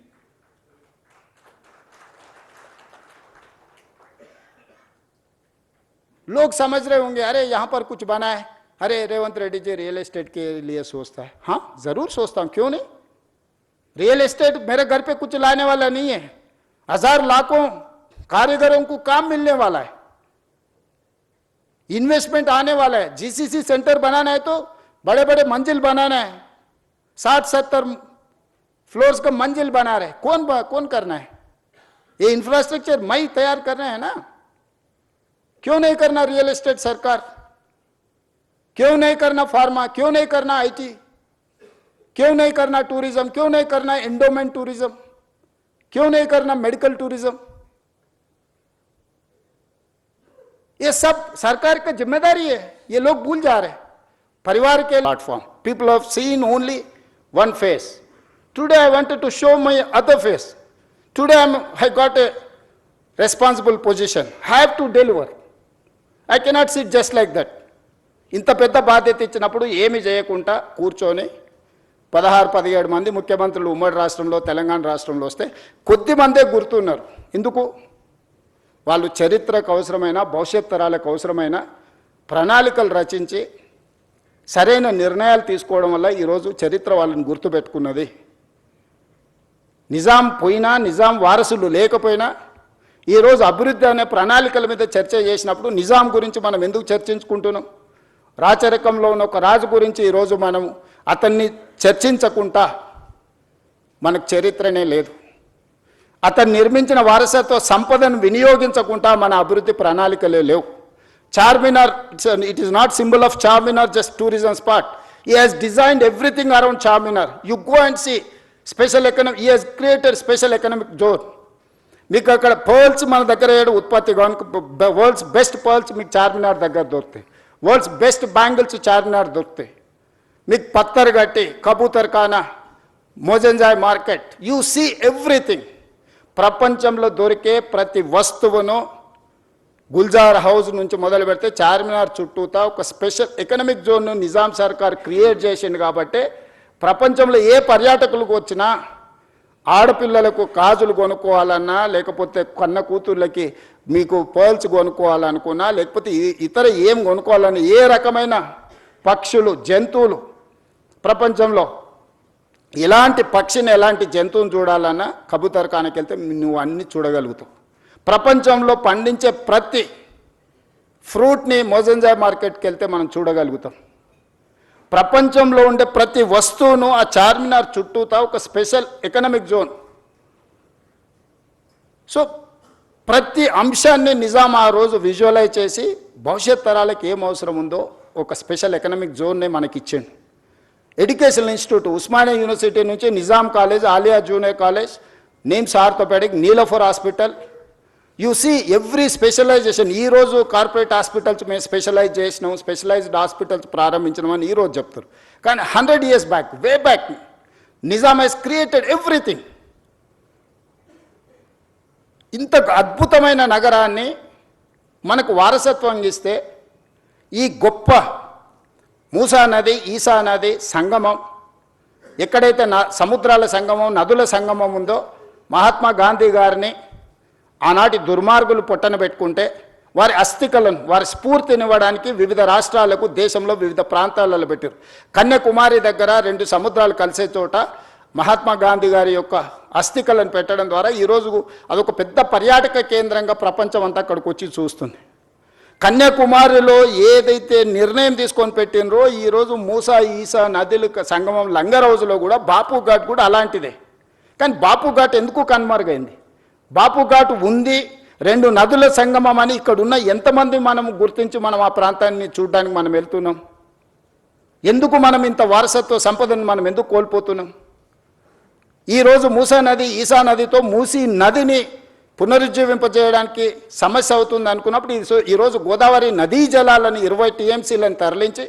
लोग समझ रहे होंगे अरे यहां पर कुछ बना है अरे रेवंत रेड्डी जी रियल एस्टेट के लिए सोचता है हाँ जरूर सोचता हूं क्यों नहीं रियल एस्टेट मेरे घर पे कुछ लाने वाला नहीं है 1000 लाखों कारीगरों को काम मिलने वाला है इन्वेस्टमेंट आने वाला है जीसीसी सेंटर बनाना है तो बड़े बड़े मंजिल बनाना है 60-70 फ्लोर्स का मंजिल बना रहे कौन करना है ये इंफ्रास्ट्रक्चर मैं तैयार करना है ना क्यों नहीं करना रियल एस्टेट सरकार क्यों नहीं करना फार्मा क्यों नहीं करना आईटी क्यों नहीं करना टूरिज्म क्यों नहीं करना एंडोमेंट टूरिज्म क्यों नहीं करना मेडिकल टूरिज्म ये सब सरकार की जिम्मेदारी है ये लोग भूल जा रहे हैं परिवार के platform people have seen only one face today I wanted to show my other face today I got a responsible position I have to deliver I cannot sit just like that ఇంత పెద్ద బాధ్యత ఇచ్చినప్పుడు ఏమి చేయకుండా కూర్చొని 16-17 మంది ముఖ్యమంత్రులు ఉమ్మడి రాష్ట్రంలో తెలంగాణ రాష్ట్రంలో వస్తే కొద్ది మందే గుర్తున్నారు ఎందుకు వాళ్ళు చరిత్రకు అవసరమైన భవిష్యత్ తరాలకు అవసరమైన ప్రణాళికలు రచించి సరైన నిర్ణయాలు తీసుకోవడం వల్ల ఈరోజు చరిత్ర వాళ్ళని గుర్తుపెట్టుకున్నది నిజాం పోయినా నిజాం వారసులు లేకపోయినా ఈరోజు అభివృద్ధి అనే ప్రణాళికల మీద చర్చ చేసినప్పుడు నిజాం గురించి మనం ఎందుకు చర్చించుకుంటున్నాం రాచరికంలో ఉన్న ఒక రాజు గురించి ఈరోజు మనం అతన్ని చర్చించకుండా మనకు చరిత్రనే లేదు అతను నిర్మించిన వారసత్వ సంపదను వినియోగించకుండా మన అభివృద్ధి ప్రణాళికలే లేవు Charminar, it is not symbol of Charminar, just tourism spot. He has designed everything around Charminar. You go and see special economic. He has created special economic zone. మీకు అక్కడ పర్ల్స్ మన దగ్గర ఉత్పత్తి వరల్డ్స్ బెస్ట్ పర్ల్స్ మీకు చార్మినార్ దగ్గర దొరుకుతాయి వరల్డ్స్ బెస్ట్ బ్యాంగిల్స్ చార్మినార్ దొరుకుతాయి మీకు పత్తర్ గట్టి కబూతర్ ఖానా Mozamjahi market you see everything ప్రపంచంలో దొరికే ప్రతి వస్తువును గుల్జార్ హౌస్ నుంచి మొదలు పెడితే చార్మినార్ చుట్టూతా ఒక స్పెషల్ ఎకనామిక్ జోన్ను నిజాం సర్కార్ క్రియేట్ చేసింది కాబట్టి ప్రపంచంలో ఏ పర్యాటకులకు వచ్చినా ఆడపిల్లలకు గాజులు కొనుక్కోవాలన్నా లేకపోతే కన్న కూతుర్లకి మీకు పర్ల్స్ కొనుక్కోవాలనుకున్నా లేకపోతే ఇతర ఏం కొనుక్కోవాలన్నా ఏ రకమైన పక్షులు జంతువులు ప్రపంచంలో ఇలాంటి పక్షిని ఎలాంటి జంతువుని చూడాలన్నా కబూతర్ ఖానాకి వెళ్తే నువ్వు అన్నీ చూడగలుగుతావు ప్రపంచంలో పండించే ప్రతి ఫ్రూట్ని మోజంజాయ్ మార్కెట్కి వెళ్తే మనం చూడగలుగుతాం ప్రపంచంలో ఉండే ప్రతి వస్తువును ఆ చార్మినార్ చుట్టూతా ఒక స్పెషల్ ఎకనామిక్ జోన్ సో ప్రతి అంశాన్ని నిజాం ఆ రోజు విజువలైజ్ చేసి భవిష్యత్ తరాలకు ఏం అవసరం ఉందో ఒక స్పెషల్ ఎకనామిక్ జోన్నే మనకి ఇచ్చిండు ఎడ్యుకేషనల్ ఇన్స్టిట్యూట్ ఉస్మానియా యూనివర్సిటీ నుంచి Nizam college Aliya junior college NIMS orthopaedic Niloufer hospital you see every specialisation. ఈరోజు కార్పొరేట్ హాస్పిటల్స్ మేము స్పెషలైజ్ చేసినాం, స్పెషలైజ్డ్ హాస్పిటల్స్ ప్రారంభించినామని ఈరోజు చెప్తారు. కానీ 100 years back, way back, Nizam has created everything. ఇంత అద్భుతమైన నగరాన్ని మనకు వారసత్వం ఇస్తే ఈ గొప్ప మూసా నది, ఈసా నది సంగమం, ఎక్కడైతే సముద్రాల సంగమం, నదుల సంగమం ఉందో, మహాత్మా గాంధీ గారిని ఆనాటి దుర్మార్గులు పొట్టన పెట్టుకుంటే వారి అస్థికలను, వారి స్ఫూర్తినివ్వడానికి వివిధ రాష్ట్రాలకు, దేశంలో వివిధ ప్రాంతాలలో పెట్టారు. కన్యాకుమారి దగ్గర 2 సముద్రాలు కలిసే చోట మహాత్మా గాంధీ గారి యొక్క అస్థికలను పెట్టడం ద్వారా ఈరోజు అదొక పెద్ద పర్యాటక కేంద్రంగా ప్రపంచం అంతా అక్కడికి వచ్చి చూస్తుంది. కన్యాకుమారిలో ఏదైతే నిర్ణయం తీసుకొని పెట్టినరో ఈరోజు మూసా, ఈసా నదుల సంగమం లంగర్ హౌస్లో కూడా బాపు ఘాట్ కూడా అలాంటిదే. కానీ బాపు ఘాట్ ఎందుకు కనుమరుగైంది? బాపు ఘాట్ ఉంది, 2 నదుల సంగమం అని ఇక్కడున్న ఎంతమంది మనం గుర్తించి మనం ఆ ప్రాంతాన్ని చూడడానికి మనం వెళ్తున్నాం? ఎందుకు మనం ఇంత వారసత్వ సంపదను మనం ఎందుకు కోల్పోతున్నాం? ఈరోజు మూసా నది, ఈసా నదితో మూసీ నదిని పునరుజ్జీవింపజేయడానికి సమస్య అవుతుంది అనుకున్నప్పుడు ఈరోజు గోదావరి నదీ జలాలను 20 TMCలను తరలించి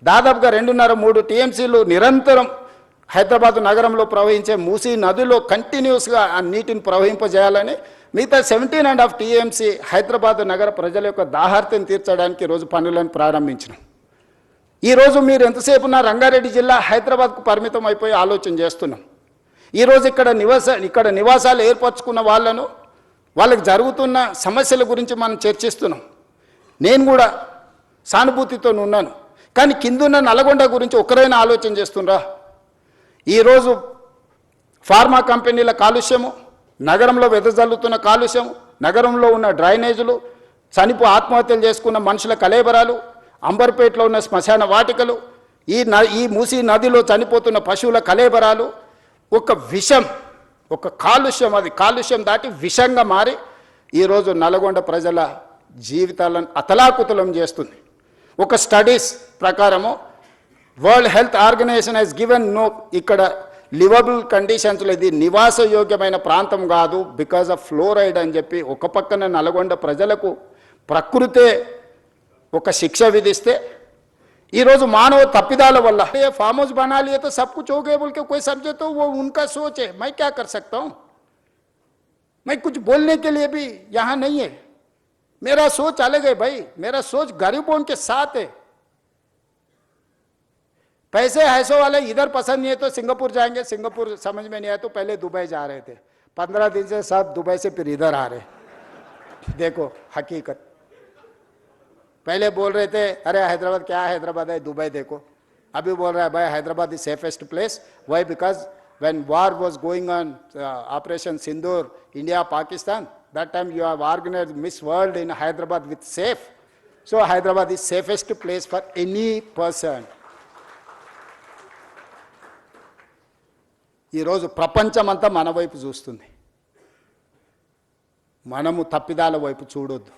దాదాపుగా 2.5-3 TMCలు నిరంతరం హైదరాబాద్ నగరంలో ప్రవహించే మూసీ నదిలో కంటిన్యూస్గా ఆ నీటిని ప్రవహింపజేయాలని, మిగతా 17.5 TMC హైదరాబాద్ నగర ప్రజల యొక్క దాహార్తిని తీర్చడానికి ఈరోజు పనులను ప్రారంభించినాం. ఈరోజు మీరు ఎంతసేపు ఉన్న రంగారెడ్డి జిల్లా హైదరాబాద్కు పరిమితం అయిపోయి ఆలోచన చేస్తున్నాం. ఈరోజు ఇక్కడ నివాసాలు ఏర్పరచుకున్న వాళ్ళకి జరుగుతున్న సమస్యల గురించి మనం చర్చిస్తున్నాం. నేను కూడా సానుభూతితో ఉన్నాను. కానీ కిందున్న నల్గొండ గురించి ఒకరైనా ఆలోచన చేస్తుండ్రా? ఈరోజు ఫార్మా కంపెనీల కాలుష్యము, నగరంలో వెదజల్లుతున్న కాలుష్యము, నగరంలో ఉన్న డ్రైనేజీలు, ఆత్మహత్యలు చేసుకున్న మనుషుల కలేబరాలు, అంబర్పేటలో ఉన్న శ్మశాన వాటికలు, ఈ మూసీ నదిలో చనిపోతున్న పశువుల కలేబరాలు, ఒక విషం, ఒక కాలుష్యం, అది కాలుష్యం దాటి విషంగా మారి ఈరోజు నల్గొండ ప్రజల జీవితాలను అతలాకుతలం చేస్తుంది. ఒక స్టడీస్ ప్రకారము world health organisation has given no, ఇక్కడ లివబుల్ కండిషన్స్లో ఇది నివాసయోగ్యమైన ప్రాంతం కాదు బికాజ్ ఆఫ్ ఫ్లోరైడ్ అని చెప్పి ఒక పక్కన నల్గొండ ప్రజలకు ప్రకృతే ఒక శిక్ష విధిస్తే ఈరోజు మానవ తప్పిదాల వల్ల फार्म हाउस बना लिए तो सब कुछ हो गया बोल के कोई समझे तो वो उनका सोच है, मैं क्या कर सकता हूँ? मैं कुछ बोलने के लिए भी यहाँ नहीं है. मेरा सोच अलग है भाई, मेरा सोच गरीबों के साथ है. पैसे ऐसो वाले इधर पसंद नहीं है तो सिंगापुर जाएंगे, सिंगापुर समझ में नहीं आया तो पहले दुबई जा रहे थे, 15 दिन से सब दुबई से फिर इधर आ रहे. देखो हकीकत, पहले बोल रहे थे अरे हैदराबाद क्या हैदराबाद है, दुबई देखो. अभी बोल रहा है भाई Hyderabad is safest place. Why? Because when war was going on operation Sindoor, India Pakistan, that time you have organised Miss World in Hyderabad with safe. So Hyderabad is safest place for any person. ఈరోజు ప్రపంచమంతా మన వైపు చూస్తుంది. మనము తప్పిదాల వైపు చూడొద్దు.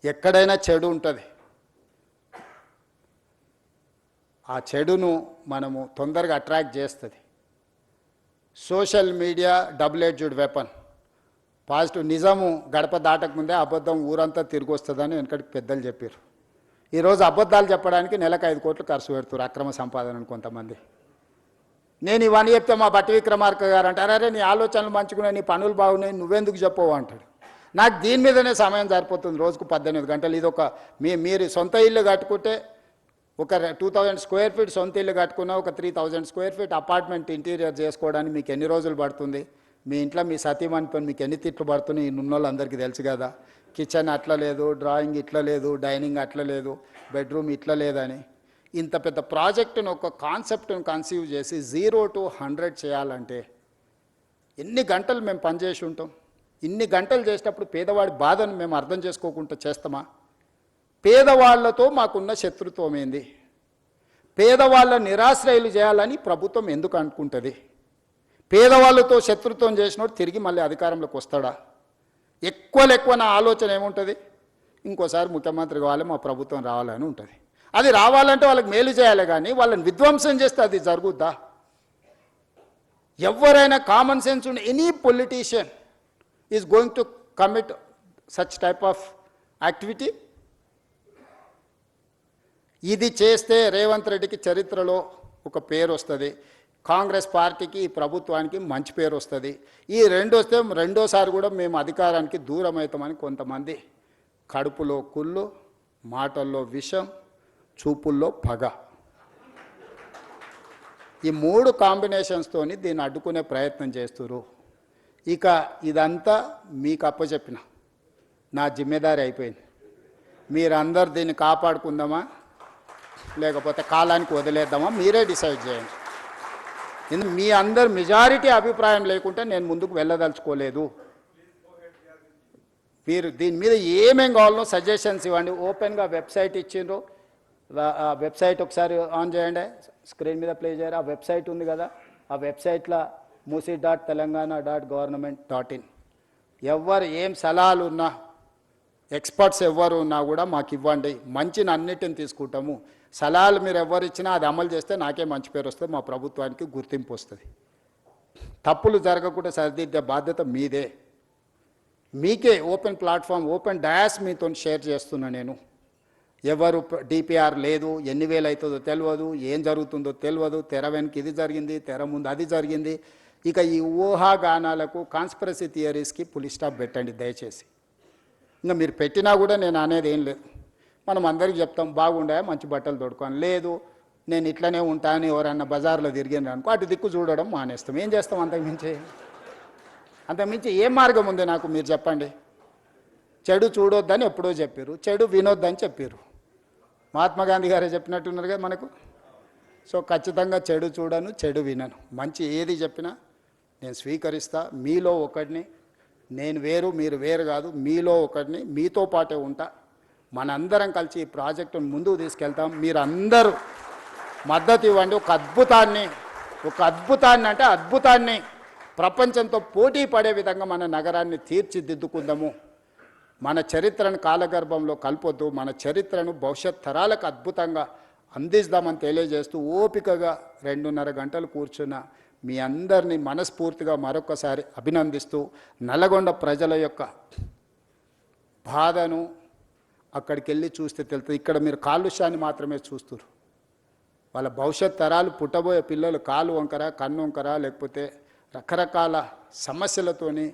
ఎక్కడైనా చెడు ఉంటుంది, ఆ చెడును మనము తొందరగా అట్రాక్ట్ చేస్తుంది. Social media double edged weapon. Positive నిజము గడప దాటకముందే అబద్ధం ఊరంతా తిరిగి వస్తుందని వెనకటికి పెద్దలు చెప్పారు. ఈరోజు అబద్ధాలు చెప్పడానికి నెలకు 5 కోట్లు ఖర్చు పెడుతున్నారు అక్రమ సంపాదనను కొంతమంది. నేను ఇవన్నీ చెప్తే మా బట్టి విక్రమార్క గారు అంటారు అరే నీ ఆలోచనలు మంచుకున్నాయి, నీ పనులు బాగున్నాయి, నువ్వెందుకు చెప్పవు అంటాడు. నాకు దీని మీదనే సమయం సరిపోతుంది, రోజుకు 18 గంటలు. ఇది ఒక మీరు సొంత ఇల్లు కట్టుకుంటే ఒక 2000 స్క్వేర్ ఫీట్ సొంత ఇల్లు కట్టుకున్నా ఒక 3000 స్క్వేర్ ఫీట్ అపార్ట్మెంట్ ఇంటీరియర్ చేసుకోవడానికి మీకు ఎన్ని రోజులు పడుతుంది? మీ ఇంట్లో మీ సతీమణి పని మీకు ఎన్ని తిట్లు పడుతున్నాయి ఉన్నోళ్ళు అందరికీ తెలుసు కదా. కిచెన్ అట్లా లేదు, డ్రాయింగ్ ఇట్లా లేదు, డైనింగ్ అట్లా లేదు, బెడ్రూమ్ ఇట్లా లేదని ఇంత పెద్ద ప్రాజెక్టును ఒక కాన్సెప్ట్ను కన్సీవ్ చేసి 0 to 100 చేయాలంటే ఎన్ని గంటలు మేము పనిచేసి ఉంటాం? ఇన్ని గంటలు చేసేటప్పుడు పేదవాడి బాధను మేము అర్థం చేసుకోకుండా చేస్తామా? పేదవాళ్లతో మాకున్న శత్రుత్వం ఏంది? పేదవాళ్ళ నిరాశ్రయులు చేయాలని ప్రభుత్వం ఎందుకు అనుకుంటుంది? పేదవాళ్ళతో శత్రుత్వం చేసినోడు తిరిగి మళ్ళీ అధికారంలోకి వస్తాడా? ఎక్కువ నా ఆలోచన ఏముంటుంది? ఇంకోసారి ముఖ్యమంత్రి కావాలి, మా ప్రభుత్వం రావాలని ఉంటుంది. అది రావాలంటే వాళ్ళకి మేలు చేయాలి, కానీ వాళ్ళని విధ్వంసం చేస్తే అది జరుగుద్దా? ఎవరైనా కామన్ సెన్స్ ఉన్న any politician is going to commit such type of activity? ఇది చేస్తే రేవంత్ రెడ్డికి చరిత్రలో ఒక పేరు వస్తుంది, కాంగ్రెస్ పార్టీకి ఈ ప్రభుత్వానికి మంచి పేరు వస్తుంది. ఈ రెండు వస్తే రెండోసారి కూడా మేము అధికారానికి దూరం అవుతామని కొంతమంది కడుపులో కుళ్ళు, మాటల్లో విషం, చూపుల్లో పగ, ఈ మూడు కాంబినేషన్స్తోని దీన్ని అడ్డుకునే ప్రయత్నం చేస్తున్నారు. ఇక ఇదంతా మీకు అప్పచెప్పిన నా జిమ్మేదారి అయిపోయింది. మీరందరు దీన్ని కాపాడుకుందామా లేకపోతే కాలానికి వదిలేద్దామా మీరే డిసైడ్ చేయండి. మీ అందరు మెజారిటీ అభిప్రాయం లేకుంటే నేను ముందుకు వెళ్ళదలుచుకోలేదు. మీరు దీని మీద ఏమేం కావాలో సజెషన్స్ ఇవ్వండి. ఓపెన్గా వెబ్సైట్ ఇచ్చిండ్రు, ఆ వెబ్సైట్ ఒకసారి ఆన్ చేయండి, స్క్రీన్ మీద ప్లే చేయరు. ఆ వెబ్సైట్ ఉంది కదా, ఆ వెబ్సైట్లో musi.telangana.government.in ఎవరు ఏం సలహాలు ఉన్నా, ఎక్స్పర్ట్స్ ఎవరు ఉన్నా కూడా మాకు ఇవ్వండి. మంచిని అన్నిటిని తీసుకుంటాము. సలహాలు మీరు ఎవరు ఇచ్చినా అది అమలు చేస్తే నాకే మంచి పేరు వస్తుంది, మా ప్రభుత్వానికి గుర్తింపు వస్తుంది. తప్పులు జరగకుండా సరిదిద్దే బాధ్యత మీదే. మీకే ఓపెన్ ప్లాట్ఫామ్, ఓపెన్ డయాస్ మీతో షేర్ చేస్తున్నా నేను. ఎవరు డిపిఆర్ లేదు, ఎన్ని వేలు అవుతుందో తెలియదు, ఏం జరుగుతుందో తెలియదు, తెర వెనక ఇది జరిగింది, తెర ముందు అది జరిగింది. ఇక ఈ ఊహాగానాలకు, కాన్స్పిరసీ థియరీస్కి పులి స్టాప్ పెట్టండి దయచేసి. ఇంకా మీరు పెట్టినా కూడా నేను అనేది ఏం లేదు. మనం అందరికీ చెప్తాం బాగుండా మంచి బట్టలు తొడుకోని, లేదు నేను ఇట్లనే ఉంటాను ఎవరన్నా బజార్లో తిరిగింది అనుకో అటు దిక్కు చూడడం మానేస్తాం. ఏం చేస్తాం? అంతకుమించి ఏం మార్గం ఉంది నాకు? మీరు చెప్పండి. చెడు చూడొద్దని ఎప్పుడో చెప్పారు, చెడు వినొద్దని చెప్పారు. మహాత్మా గాంధీ గారే చెప్పినట్టున్నారు కదా మనకు. సో ఖచ్చితంగా చెడు చూడను, చెడు వినను. మంచి ఏది చెప్పినా నేను స్వీకరిస్తా. మీలో ఒకడిని, నేను వేరు మీరు వేరు కాదు, మీలో ఒకడిని, మీతో పాటే ఉంటా. మనందరం కలిసి ఈ ప్రాజెక్టును ముందుకు తీసుకెళ్తాం. మీరందరూ మద్దతు ఇవ్వండి. ఒక అద్భుతాన్ని అంటే అద్భుతాన్ని ప్రపంచంతో పోటీ పడే విధంగా మన నగరాన్ని తీర్చిదిద్దుకుందాము. మన చరిత్రను కాలగర్భంలో కలపొద్దు, మన చరిత్రను భవిష్యత్ తరాలకు అద్భుతంగా అందిస్తామని తెలియజేస్తూ ఓపికగా 2.5 గంటలు కూర్చున్న మీ అందరినీ మనస్ఫూర్తిగా మరొకసారి అభినందిస్తూ, నల్లగొండ ప్రజల యొక్క బాధను అక్కడికి వెళ్ళి చూస్తే తెలుస్తుంది. ఇక్కడ మీరు కాలుష్యాన్ని మాత్రమే చూస్తున్నారు. వాళ్ళ భవిష్యత్ తరాలు, పుట్టబోయే పిల్లలు కాలు వంకర, కన్ను వంకర, లేకపోతే రకరకాల సమస్యలతోని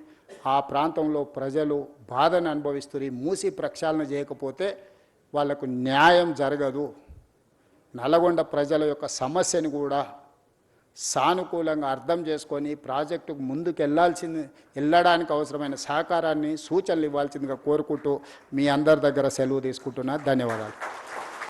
ఆ ప్రాంతంలో ప్రజలు బాధను అనుభవిస్తారు. ఈ మూసి ప్రక్షాళన చేయకపోతే వాళ్లకు న్యాయం జరగదు. నల్లగొండ ప్రజల యొక్క సమస్యను కూడా సానుకూలంగా అర్థం చేసుకొని ప్రాజెక్టుకు ముందుకు వెళ్ళడానికి అవసరమైన సహకారాన్ని, సూచనలు ఇవ్వాల్సిందిగా కోరుకుంటూ మీ అందరి దగ్గర సెలవు తీసుకుంటున్నా. ధన్యవాదాలు.